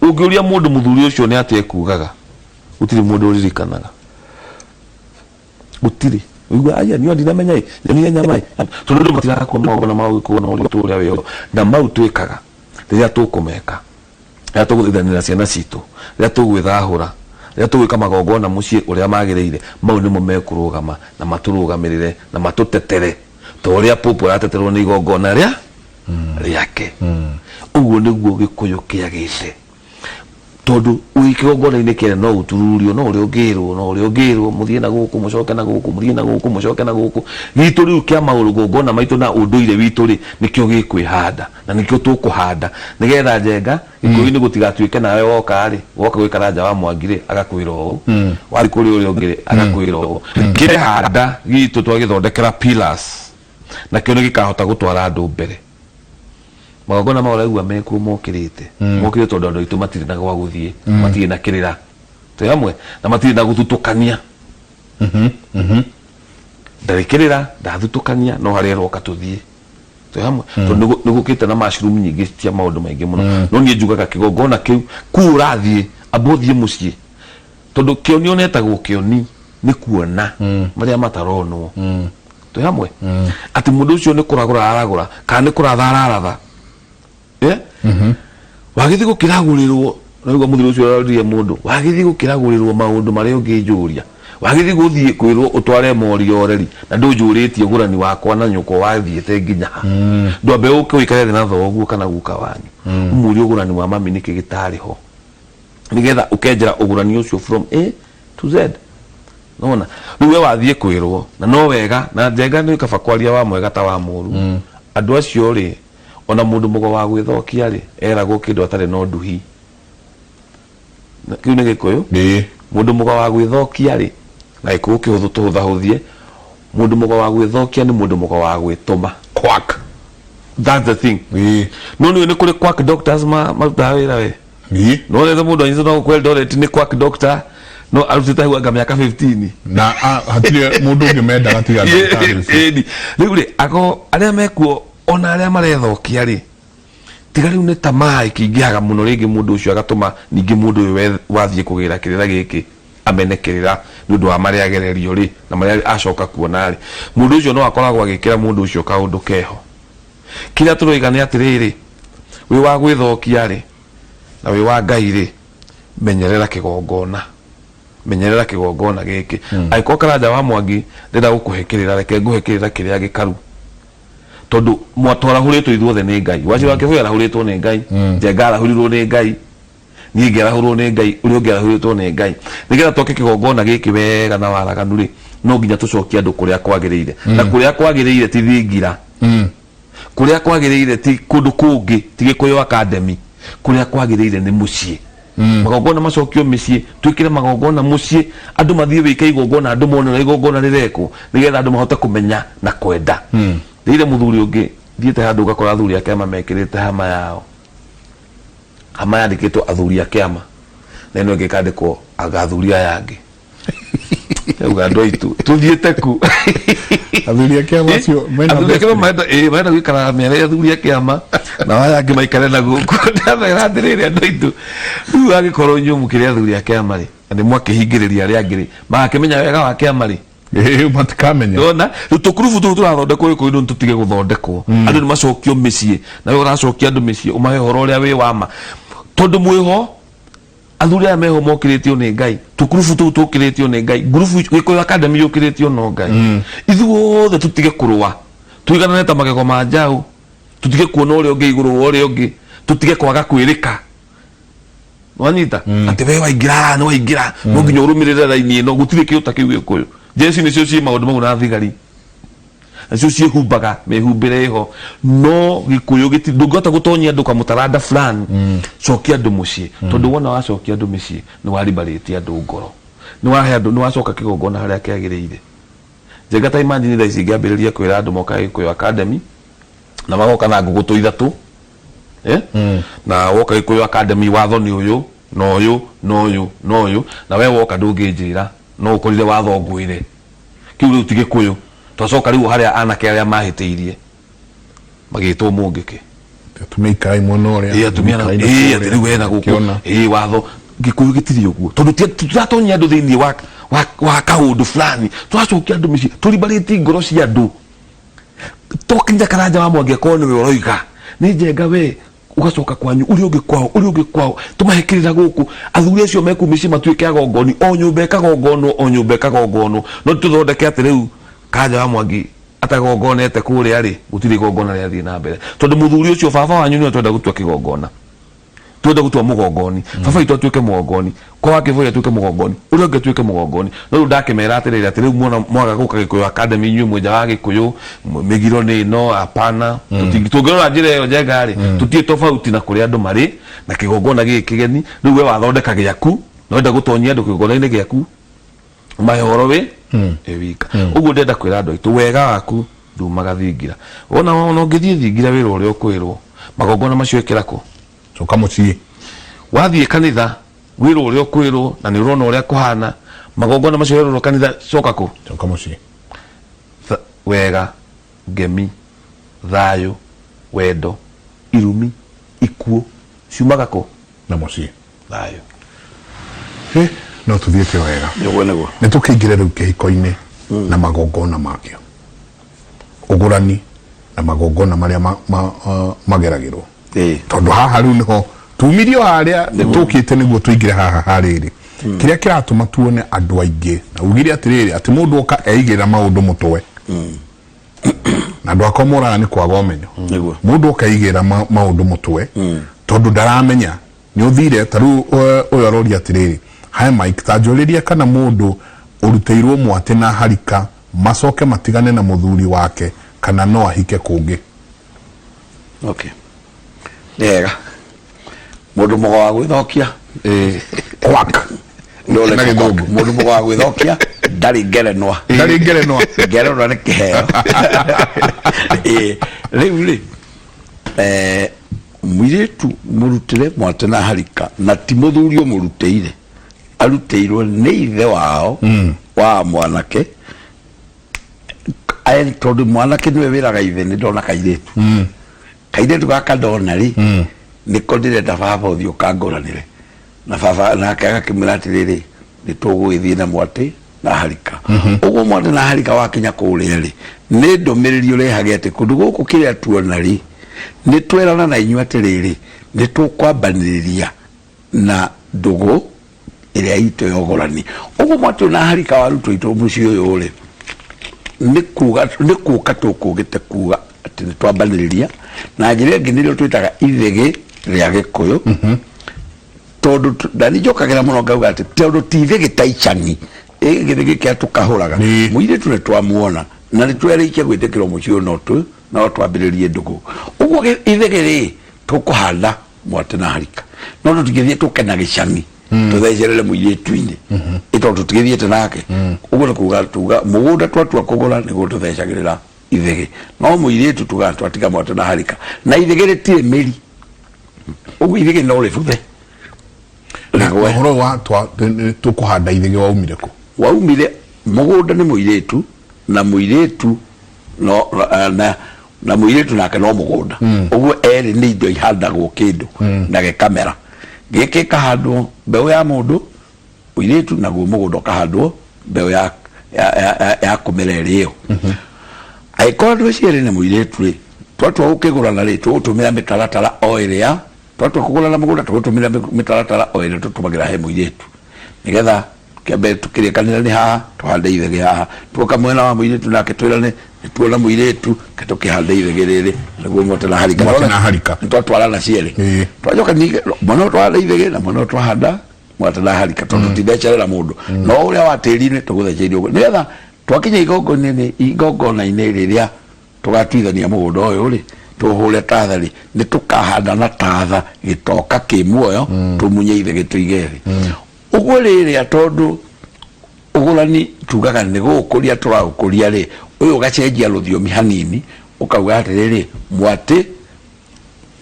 ungiuria mundu muthuri ucio ni ate kugaga utiri mundu uririkanaga utiri uigua aya ni ndinamenya ni nyama tondu matiraga kwa magongona ma Gĩkũyũ na uritu uria weo na mau twikaga riria tukumeka riria tuguthanira ciana citu riria tugwithahura riria tugwika magongona mucii uria magiriire mau nimo mekurugama na maturugamirire na matutetere toria popo rateterwo ni igongona riake uguo niguo Gĩkũyũ kiagite tondu wikigongona-ini kene no utururio no uri ungirwo muthie na guku mucoke na guku muthie na guku mucoke na guku gitu riu kia magongona maitu na unduire witu ri nikio gikwihanda na nikio tukuhanda nigetha njenga Gĩkũyũ-inĩ gutigatuike nawe woka gwikara nja wa Mwangi ri agakwira uu wari kuri uri ungiri agakwira uu kirehanda gitu twagithondekera pillars na kio gikahota gutwara andu mbere magongona ma uraigua mekuo mokirite tondu andu aitu matiri na gwa guthie matiri na kirira twi hamwe na matiri na guthutukania ndarikirira ndathutukania no haria roka tuthie twi hamwe tondu nigukite na mushroom nyingi cia maundu maingi muno no nie njugaga kigongona kiu kurathie abothie mucii tondu kioni onetagwo kioni ni kuona maria mataronwo twi hamwe ati mundu ucio ni kuragura aragura kana ni kuratha araratha wagithi gukiragurirwo naigua muthuri ucio araririe mundu wagithi gukiragurirwo maundu maria ungijuria wagithi guthie kwirwo utware morio oreri na ndunjuritie gurani wakwa na nyuko wathiete nginya ndwambe uke wikare na thoguo kana guka wanyu umuri ugurani wa mami niki gitariho nigetha ukenjera ugurani ucio from A to Z nona riwe wathie kwirwo na no wega na njenga ni kaba kwaria wa mwega ta wa muru andu acio ri ona mundu mugo wa gwithokia ri eragwo kindu atari no nduhi kiu ni Gĩkũyũ mundu mugo wa gwithokia ri na Gĩkũyũ kihuthu tuhuthahuthie mundu mugo wa gwithokia ni mundu mugo wa gwituma quack that's the thing no ni kuri quack doctors ma wira we no le mundu anyizo no kwel dole ni quack doctor no arutita huaga miaka 15 na hatire mundu ngimenda gatiga daktari riu ako aria mekuo ona aria marethokia ri tiga riu ni tamai kingiaga muno ringi mundu ucio agatuma ningi mundu we wathie kugira kirira giki amenekerera nundu wa maria agererio ri na maria acoka kuona ri mundu ucio no akoragwo agikira mundu ucio kaundu keho kira turoiga ni atiriri wi wa gwithokia ri na wi wa Ngai ri menyerera kigongona giki aiko karaja wa Mwangi ndenda gukuhekirira reke nguhekirira kiria gikaru tondu mwatwara huritwo ithuothe ni Ngai waci wake huya rahuritwo ni Ngai njenga rahurirwo ni Ngai ni ngerahurwo ni Ngai uri ngerahuritwo ni Ngai nigetha toke kigongona giki wega na waraganu ri no nginya tucokia andu kuria kwagiriire na kuria kwagiriire ti thingira kuria kwagiriire ti kundu kungi ti Gĩkũyũ Academy kuria kwagiriire ni mucii magongona macokio micii twikire magongona mucii andu mathie wika igongona andu mone igongona rireko nigetha andu mahote kumenya na kwenda thire muthuri ungi thiete handu ugakora athuri ake mamekirite hama yao hama yandikitwo athuri ake ama na ino ngikandikwo agathuri aya angi uga ndoitu tuthiete ku athuri ake ama cio maenda gwikara mere athuri ake ama na waya angi maikare na guku ndathera ndirire ndoitu riu agikorwo nyumu kire athuri ake ama ri ndi mwakihingiriria ari angiri magakimenya wega wake ama ri matikamenya ndona tukurubu tu turathondekwo Gĩkũyũ tutige guthondekwo andu ni macokio micii na we uracokia andu micii umahe horo uria wi wama tondu mwiho athuri aya meho mokiritio ni Ngai tukurubu tu tukiritio ni Ngai gurubu Gĩkũyũ Academy yukiritio no Ngai ithuothe tutige kurua tuiganane ta magego ma njau tutige kuona uria ungi iguru wa uria ungi tutige kwaga kwirika wanyita ati we waingira no waingira no nginya urumirire raini no gutire kiuta kiu Gĩkũyũ jesi nicio ci maundu mau na thigari acio ci humbaga mehumbire ho no Gĩkũyũ ndungota gutonyia andu kwa Mũtaratara fulani cokia andu mucii tondu wona wacokia andu micii ni waribarĩtie andu ngoro ni wahe andu ni wacoka kigongona haria kiagiriire jenga ta imagine tha ici ngĩambĩrĩria kwĩra andu moka Gĩkũyũ Academy na magoka na ngugutu ithatu na woka Gĩkũyũ Academy watho ni uyu no uyu no uyu no uyu na we woka ndũngĩnjĩra no ukorire watho ngwire kiu riu ti Gĩkũyũ twacoka riu haria anake aria mahĩtĩirie magĩtwo mũngĩkĩ tumeikarai muno ria atumia riu wena guku watho Gĩkũyũ gĩtiri uguo tondu turatonyia andu thiini wa kaundu fulani twacokia andu micii turibarĩtie ngoro cia andu tokinya karanja wa mwangi akorwo niwe uroiga ni njenga we ugacoka kwanyu uri ungi kwao tumahikirira guku athuri acio meku micii matuike agongoni o nyumba ikagongono no tuthondeke ati riu kanja wa mwangi atagongonete kuria ri gutiri gongona ria thii na mbere tondu muthuri ucio baba wanyu ni twenda gutua kigongona twenda gutua mugongoni baba itu atuike mugongoni kwa wake voya atuike mugongoni uria ungi atuike mugongoni no riu ndakimera atiriri ati riu mwaga guka Gĩkũyũ Academy nyue mwenja wa Gĩkũyũ migiro ni no hapana tungirora njira iyo njenga ri tutie tofauti na kuria andu mari na kigongona gikigeni riu we wathondeka giaku no wenda gutonyia andu kigongona-ini giaku mahoro we ewika uguo ndenda kwira andu aitu wega waku ndumaga thingira ona ngithie thingira wira uria ukwirwo magongona macio ikirako coka mucii wathie kanitha wira uria ukwirwo na ni urona uria kuhana magongona macio wira kanitha coka mucii wega ngemi thayo wendo irumi ikuo ciumagako na mucii thayo no tuthiete wega niguo ni tukiingire riu kihiko-ini na magongona makio ugurani na magongona maria mageragirwo tondu haha riu niho tumirio haria tukite niguo tuingire haha hariri kiria kiratuma tuone andu aingi na ugire atiriri ati mundu oka eigira maundu mutwe na andu akomora ni kwaga umenyo mundu oka eigira maundu mutwe tondu ndaramenya ni uthire taru uyo arori atiriri hai Mike tajoriria kana mundu uruteirwo mwate na harika macoke matigane na muthuri wake kana no ahike kungi nega mundu mugo wa gwithokia kwak ndole na githungu mundu mugo wa gwithokia ndari ngerenwa ni kiheo riu mwiritu murutire mwate na harika na ti muthuri umuruteire aruteirwo ni ithe wao wa mwanake tondu mwanake niwe wiraga ithe ni ndona kairetu gaka ndona ri niko ndirenda baba uthio kanguranire na baba nake agakimwira atiriri ni tugwithie na mwate na harika uguo mwate na harika wakinya kuria ri ni ndumiriri urehage ati kundu guku kiria tuona ri ni twerana na inyu atiriri ni tukwambaniriria na ndugu iria itu yogorani uguo mwate na harika waruto itu mucio uyu ri ni kuga tukugite kuga ati ni twambaniriria na njira ingi nirio twitaga ithegi ria Gĩkũyũ tondu ndani njokagira muno ngauga ati tondu ti ithegi taicani githegi kia tukahuraga mwire tu ni twamuona na ni twerikia gwitikirwo mucio no tu no twambĩrĩrie ndũgũ ũguo ithege tukuhanda mwate na harika no tũtigithie tukena gĩcang'i tuthecerere mũirĩtu-inĩ ĩtondũ tũtigithiĩte nake ũguo nĩ kuga tuga mũgũnda twatua kũgũra nĩguo tũthecagĩrĩra ithege no mũirĩtu tuga twatiga mwate na harika na ithege rĩtirĩ mĩri ũguo ithege no rĩbuthe na ũhoro wa tukuhanda ithege waumire kũ waumire mũgũnda nĩ mũirĩtu na mũirĩtu no na mũirĩtu nake no mũgũnda ũguo erĩ nĩ indo ihandagwo kĩndũ na gĩkamera gĩkĩ kahandwo mbeũ ya mũndũ mũirĩtu naguo mũgũnda ũkahandwo mbeũ ya kũmera ĩrĩyo angĩkorwo andũ acio erĩ nĩ mũirĩtu rĩ twatua gũkĩgũrana rĩ tũgũtũmĩra mĩtaratara o ĩrĩa twatua kũgũrana mũgũnda tũgũtũmĩra mĩtaratara o ĩrĩa tũtũmagĩra he mũirĩtu nĩgetha kĩambe tũkĩrĩkanĩra nĩ haha tũhande ithege haha tuoka mwena wa mũirĩtu nake twĩrane nĩtuona mũirĩtu tũkĩhande ithege rĩrĩ nĩguo mwate na harika twatwarana cierĩ twacoka ningĩ mwena twahanda ithege na mwena twahanda mwate na harika tondũ tithecerera mũndũ no ũrĩa wa tĩri-inĩ tũgũtheceria ũguo nĩgetha twakinya igongona-inĩ rĩrĩa tũgatuithania mũgũnda ũyũ rĩ tũhũre tatha rĩ nĩ tũkahanda na tatha gĩtoka kĩ muoyo tũmunye ithege tũige thĩ ũguo rĩrĩa tondũ ũgũrani tugaga nĩ gũkũria tũraũkũria rĩ ũyũ ũgacenjia rũthiomi hanini ũkauga atĩrĩrĩ mwatĩ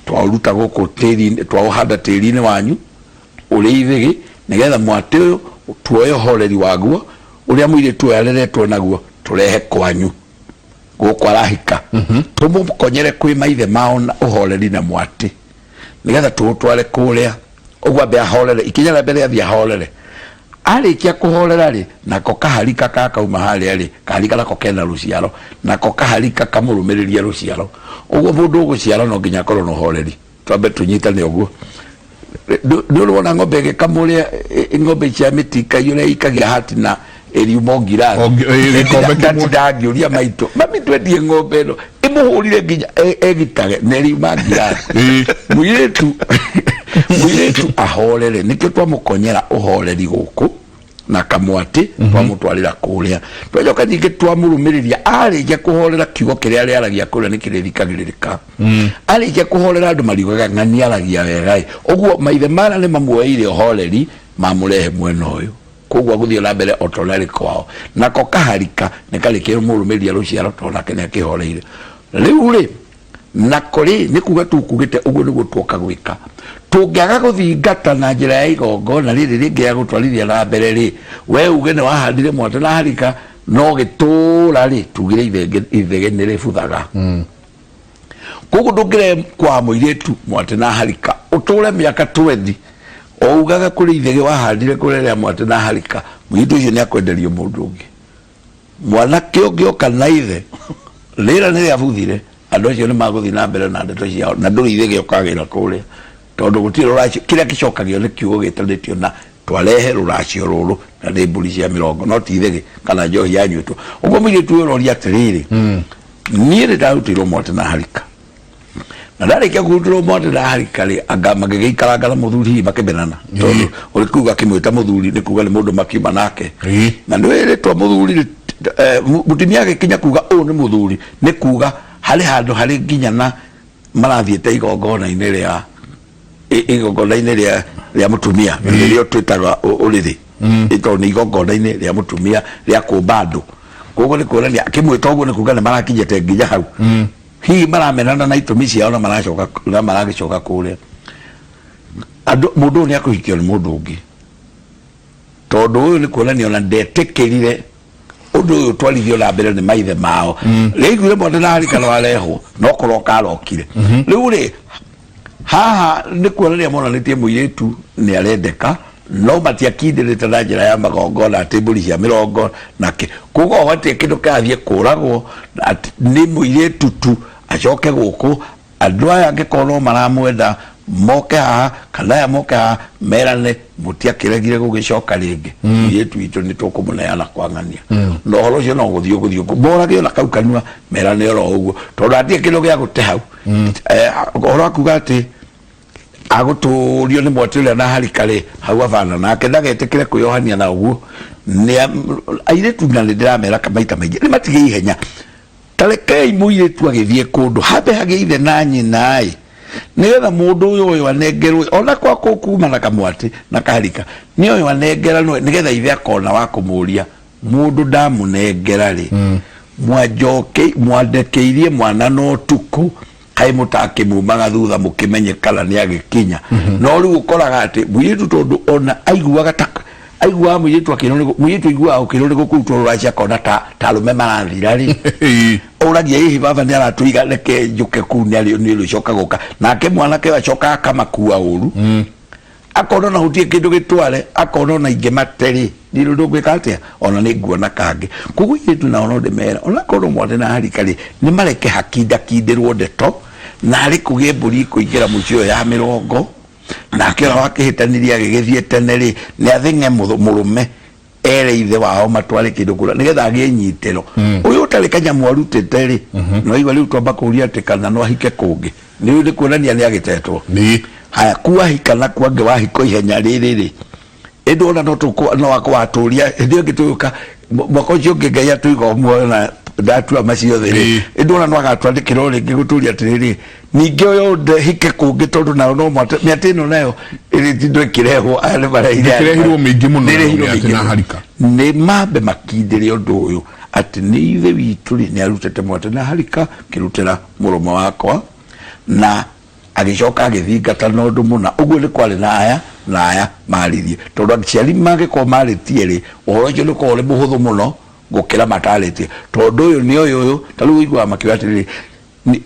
twaũruta gũkũ tĩri-inĩ twaũhanda tĩri-inĩ wanyu ũrĩ ithege nĩgetha mwatĩ ũyũ tuoye ũhoreri waguo ũrĩa mũirĩtu ũyũ areretwo naguo tũrehe kwanyu gũkũ arahika tũmũkonyere kwĩ maithe mao na ũhoreri na mwatĩ nĩgetha tũũtware kũrĩa ũguo ambe ahorere ikinya rĩa mbere athiĩ ahorere arĩkia kũhorera rĩ nako kaharika kakauma harĩa rĩ kaharika nako kena rũciaro nako kaharika kamũrũmĩrĩria rũciaro ũguo mũndũ ũgũciara no nginya akorwo na ũhoreri twambe tũnyitane ũguo nĩ ũrona ng'ombe ĩgĩkamwo ũrĩa ng'ombe cia mĩtika ũrĩa ikagia hati na ĩriuma ngirathi ndangĩũria maitũ mami twendie ng'ombe ĩno ĩmũhũrire nginya egitage na ĩriuma ngirathi mũirĩtu ahorere nĩkĩo twamũkonyera ũhoreri gũkũ na kamwatĩ twamũtwarĩra kũrĩa twacoka ningĩ twamũrũmĩrĩria arĩkia kũhorera kiugo kĩrĩa arĩaragia kũrĩa nĩ kĩrĩthikagĩrĩrĩka arĩkia kũhorera andũ mariugaga ng'ani aragia wega ũguo maithe mara nĩ mamuoyeire ũhoreri mamũrehe mwena ũyũ koguo gũthiĩ na mbere o torĩa kwao nako kaharika nĩ karĩkia mũrũmĩrĩria rũciaro tondũ nake nĩ akĩhoreire rĩu rĩ nako rĩ nĩ kuga tukugĩte ũguo nĩguo tuoka gwĩka tũngĩaga gũthingata na njĩra ya igongona rĩrĩ rĩngĩ ya gũtwarithia na mbere rĩ we uge nĩ wahandire mwate na harika no gĩtũũra rĩ tugire ithege nĩ rĩbuthaga koguo ndũngĩre kwa mũirĩtu mwate na harika ũtũũre mĩaka 20 o ugaga kũrĩ ithege wahandire kũrĩa mwate na harika mũirĩtu ũcio nĩ akwenderio mũndũ ũngĩ mwanake ũngĩ oka na ithe rĩra nĩ rĩabuthire andũ acio nĩ magũthiĩ na mbere na ndeto ciao na ndũrĩ ithege ũkagĩra kũrĩa tondũ gũtirĩ rũracio kĩrĩa gĩcokagio nĩ kiugo gĩtanĩtio na twarehe rũracio rũrũ na nĩ mbũri cia mĩrongo no ti ithege kana njohi yanyuĩtwo ũguo mũirĩtu ũyũ ũroria atĩrĩrĩ niĩ nĩ ndarutĩirwo mwate na harika na ndarĩkia kũrutĩrwo mwate na harika rĩ anga magĩgĩikaranga na mũthuri hihi makĩmenana tondũ ũrĩ kuga akĩmwĩta mũthuri nĩ kuga nĩ mũndũ makiuma nake na nĩ wĩrĩtwo mũthuri mũtumia agĩkinya kuga ũũ nĩ mũthuri nĩ kuga harĩ handũ harĩ nginya na marathiĩte igongona-inĩ rĩa mũtumia rĩrĩa twĩtaga ũrĩrĩ tondũ nĩ igongona-inĩ rĩa mũtumia rĩa kũmba andũ koguo nĩ kuonania akĩmwĩta ũguo nĩ kuga nĩ marakinyĩte nginya hau hihi maramenana na itũmi ciao na maragĩcoka kũrĩa mũndũ ũyũ nĩ akũhikio nĩ mũndũ ũngĩ tondũ ũyũ nĩ kuonania ona ndetĩkĩrire ũndũ ũyũ twarithio na mbere nĩ maithe mao rĩiguire mwate na harika nĩ warehwo no korwo karokire rĩu rĩ haha nĩ kuonania monanĩtie mũirĩtu nĩ arendeka no matiakindĩrĩte na njĩra ya magongona atĩ mbũri cia mĩrongo nake koguo hatirĩ kĩndũ kĩrathiĩ kũragwo nĩ mũirĩtu tu acoke gũkũ andũ aya angĩkorwo no maramwenda moke haha kana aya moke haha merane mũtiakĩregire gũgĩcoka rĩngĩ mũirĩtu witũ nĩ tũkũmũneana kwa ng'ania na ũhoro ũcio no gũthiĩ morage ona kau kanua merane oro ũguo tondũ hatirĩ kĩndũ gĩa gũte hau ũhoro akuga atĩ agũtũrio nĩ mwate ũrĩa na harika rĩ hau abana nake ndagetĩkĩre kwĩyohania na ũguo airĩtu na nĩ ndĩramera maita maingĩ nĩ matige ihenya tarekei muiritu agithie kundu habe hageithe na nyina nigetha mundu uyu anengerwe ona kwa kuma na kamwati na kaharika ni uyu anengera nigetha ithe akona wa kumuria mundu ndamunengera ri mwajoke mwandekeirie mwana no tuku kai mutake mumaga thutha mukimenyekana ni agikinya no riu ukoraga ati muiritu tondu ona aiguaga taka aigua muiritu akino muiritu igua ukino ni gukutwo ruracia kona ta rume marathira ri uragia hihi baba ni aratuiga reke njuke ku ni ari ni rucoka guka nake mwanake wacoka akamakua uru akona na hutie kindu gitware akona na inge materi ni rundu gwikatia ona ni nguona kange kugu yitu na ono ndemera ona kono mwate na harikari ni mareke hakinda kindirwo ndeto na ari kugie mburi kuingira mucio ya mirongo na kira wakihitaniria gigithie teneri ni athinge murume ere ithe wao matware kindu kura nigetha aginyitero uyu utari kanyamu arutete ri no igwa riu twamba kuria atikana no ahike kungi ni ndi kuonania ni agitetwo ni haya kuwa hikana kwange wahiko ihenya riri endo ona no tuko no akwaturia ndio gituka mwako cio ngeya tuiga muona ndatua macio thiri endo ona no agatwandikira ringi guturia atiriri ninge uyu hike kungi tondu na no miatino nayo iri tindo kireho ale baraira kirehirwo mingi muno na harika ni mabe makindire undu uyu ati ni ithe witu ni arutete mwate na harika kirutira muromo wakwa na agicoka agithingata no ndu muna uguo ni kwari na aya maririe tondu aciari mange ko maritie ri uhoro ucio ni ko ri muhuthu muno gukira mataritie tondu uyu ni uyu taru igwa makiwatiri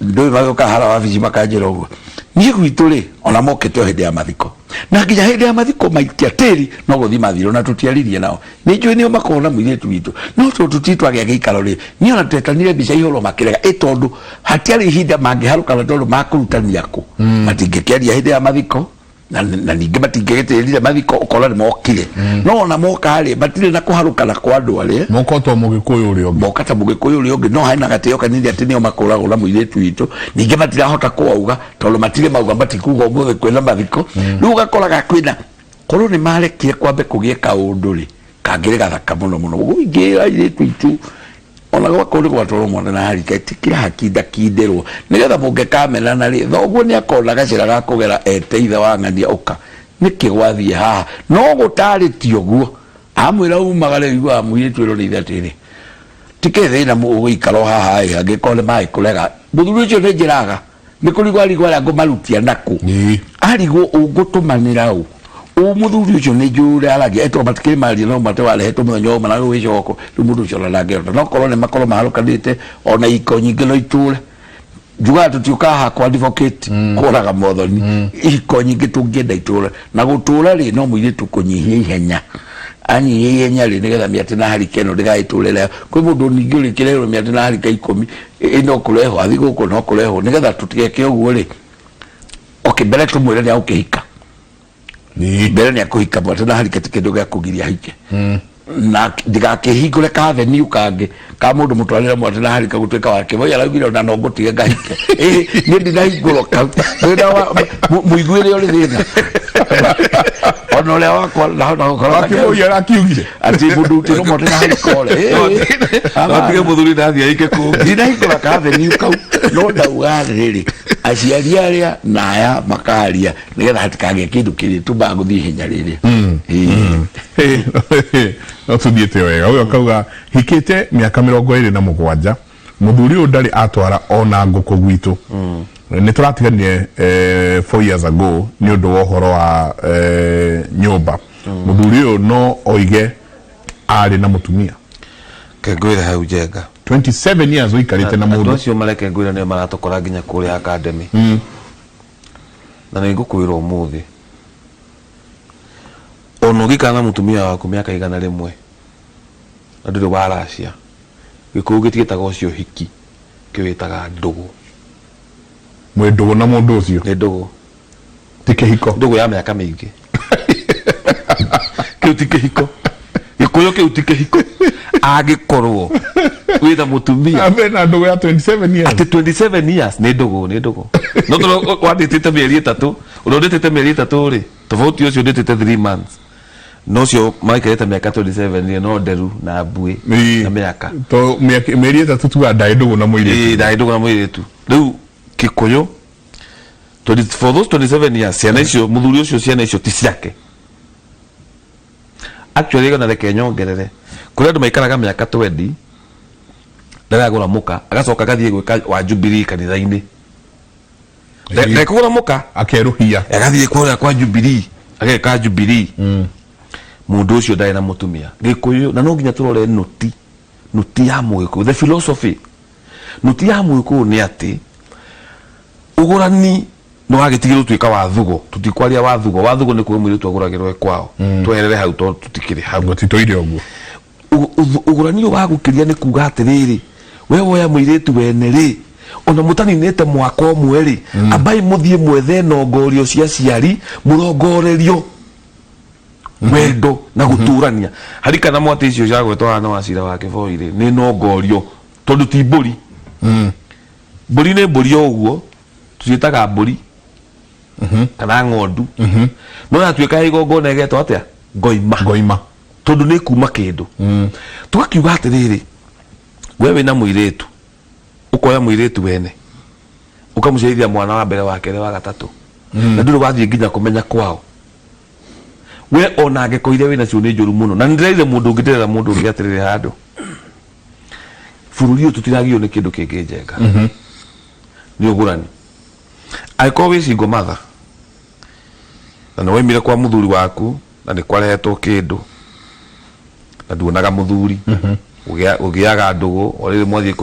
ndu magoka hara wabici makanjira uguo nie gwitu ri ona mokete hindi ya mathiko na nginya hindi ya mathiko maitia tiri no guthi mathiro na tutiaririe nao ni njui ni makona muiretu witu no tutitwa gya gikaro ri ni ona twetanire mbica ihoro makirega tondu hatiari hinda mangiharuka na tondu makurutania ku matingekeria hindi ya mathiko na ninge matingegeterire mathiko ukora ni mokire no ona moka ri batire na kuharuka na kwa andu ari mokoto mugikuyu uri ongi mokata mugikuyu uri ongi no haina gateo kanini ati nio makoraga na muiretu witu ninge matirahota kuauga tondu matire mauga matikuga umuthe kwina mathiko riu gakoraga kwina korwo ni marekire kwambe kugie kaundu ri kangire gathaka muno muno guingira iretu itu ona gwakorwo gwatoro mwana na harika tikira hakinda kinderwo nigetha mungekamena na ri thoguo ni akona gacira ga kugera eteitha wa ng'ania uka niki gwathie haha no gutaritio guo amwira umagare igwa muiritu ro ritha tiri tikethe na muikaro haha angikole mai kulega muthuri ucio ni njiraga ni kurigwa rigwa ngo marutia naku arigo ungutumanira u umuthuri ucio ni njure aragia eto matikiri mari no mate wale heto muthenya o manago wicoko mundu ucio la ngero no korone makoro maharukanite ona iko nyingi no iture juga tutiuka ha kwa advocate koraga mothoni iko nyingi tungienda iture na gutura ri no muire tukunyihia ihenya ani ihenya ri nigetha miate na harika no ndigaiturere kwi mundu ningi uri kirero miate na harika 10 ino kureho athigo ko no kureho nigetha tutigeke uguo ri okibere tumwire ni aukihika ni mbere ni akuhika mwate na harika tikindu gya kugiria hike na ndigakihingure katheni ukange ka mundu mutwarira mwate na harika gutwika wake boya araugire na no ngutige ngahike ni ndinahinguro kau nda muiguire uri thina ona ole wakwa na ukora akiboya akiugire ati mundu tino mwate na harika ole atige muthuri ndathi aike ku ndinahingura katheni ukau no ndauga riri aciari aria na aya makaria nigetha hatikage kindu kiri tumba guthi hinya riri no tuthiete wega uyo akauga hikite miaka 27 muthuri uyu ndari atwara ona nguku gwitu ni turatiganie 4 years ago ni undu wa uhoro wa nyumba muthuri uyu no oige ari na mutumia kengwira hau jenga 27 years uikarite na mundu acio mareke ngwira ne maratokora nginya kuri academy na ni ngukwirwo umuthi ono gikana mutumia waku miaka igana rimwe na ndiro baracia Gĩkũyũ gĩtigĩtaga ũcio hiki kĩwĩtaga ndũgũ mwe ndũgũ na mũndũ ũcio nĩ ndũgũ ti kĩhiko ndũgũ ya mĩaka mĩingĩ kĩu ti kĩhiko Gĩkũyũ kĩu ti kĩhiko agĩkorwo wĩna mũtumia amena ndũgũ ya 27 years ati 27 years nĩ ndũgũ no tondũ wandĩtĩte mĩeri 3 ũndĩtĩte mĩeri 3 rĩ tofauti ũcio ndĩtĩte 3 months no cio maikarite miaka 27 no nderu na mbui na miaka to meri etatu tu ndai ndugu na muiritu ndai ndugu na muiritu riu Gĩkũyũ for those 27 years ciana icio muthuri ucio ciana icio ti ciake actually gana reke nyongerere kuri andu maikaraga miaka 20 ndaragura muka agacoka gathie gwika wa Jubilee kanitha-ini ndekugura muka akeruhia agathie kuria kwa Jubilee ageka Jubilee mundu ucio ndai na mutumia Gĩkũyũ na no nginya turore nuti ya Mũgĩkũyũ the philosophy nuti ya Mũgĩkũyũ ni ati ugurani no agitigirwo twika wa thugo tutikwaria wa thugo ni kuo mwiri twaguragirwo kwao twerere hau to tutikiri hau titoire oguo ugurani wagukiria ni kuga atiriri we woya mwiritu wene ri ona mutaninete mwaka omwe ri abai muthie mwethe nongorio cia ciari murongorerio wendo na guturania harikana mwate icio cia gwetwa hana wacira wa Kiboi ri ni nongorio tondu ti mburi mburi ni mburi oguo tuciitaga mburi kana ng'ondu no yatuika igongona igetwo atia ngoima tondu ni kuma kindu tugakiuga atiriri we wina muiritu ukoya muiritu wene ukamuceithia mwana wa mbere wa kere wa gatatu na nduru wathie nginya kumenya kwao we ona angikoire wina cio ni njuru muno na ndireire mundu ngitirera mundu ungi atiriri handu bururi uyu tutiragio ni kindu kingi njenga ni ugurani aiko wicingo matha na no wemire kwa muthuri waku na ni kwarehetwo kindu na nduonaga muthuri ugiaga ndugu orire mwathie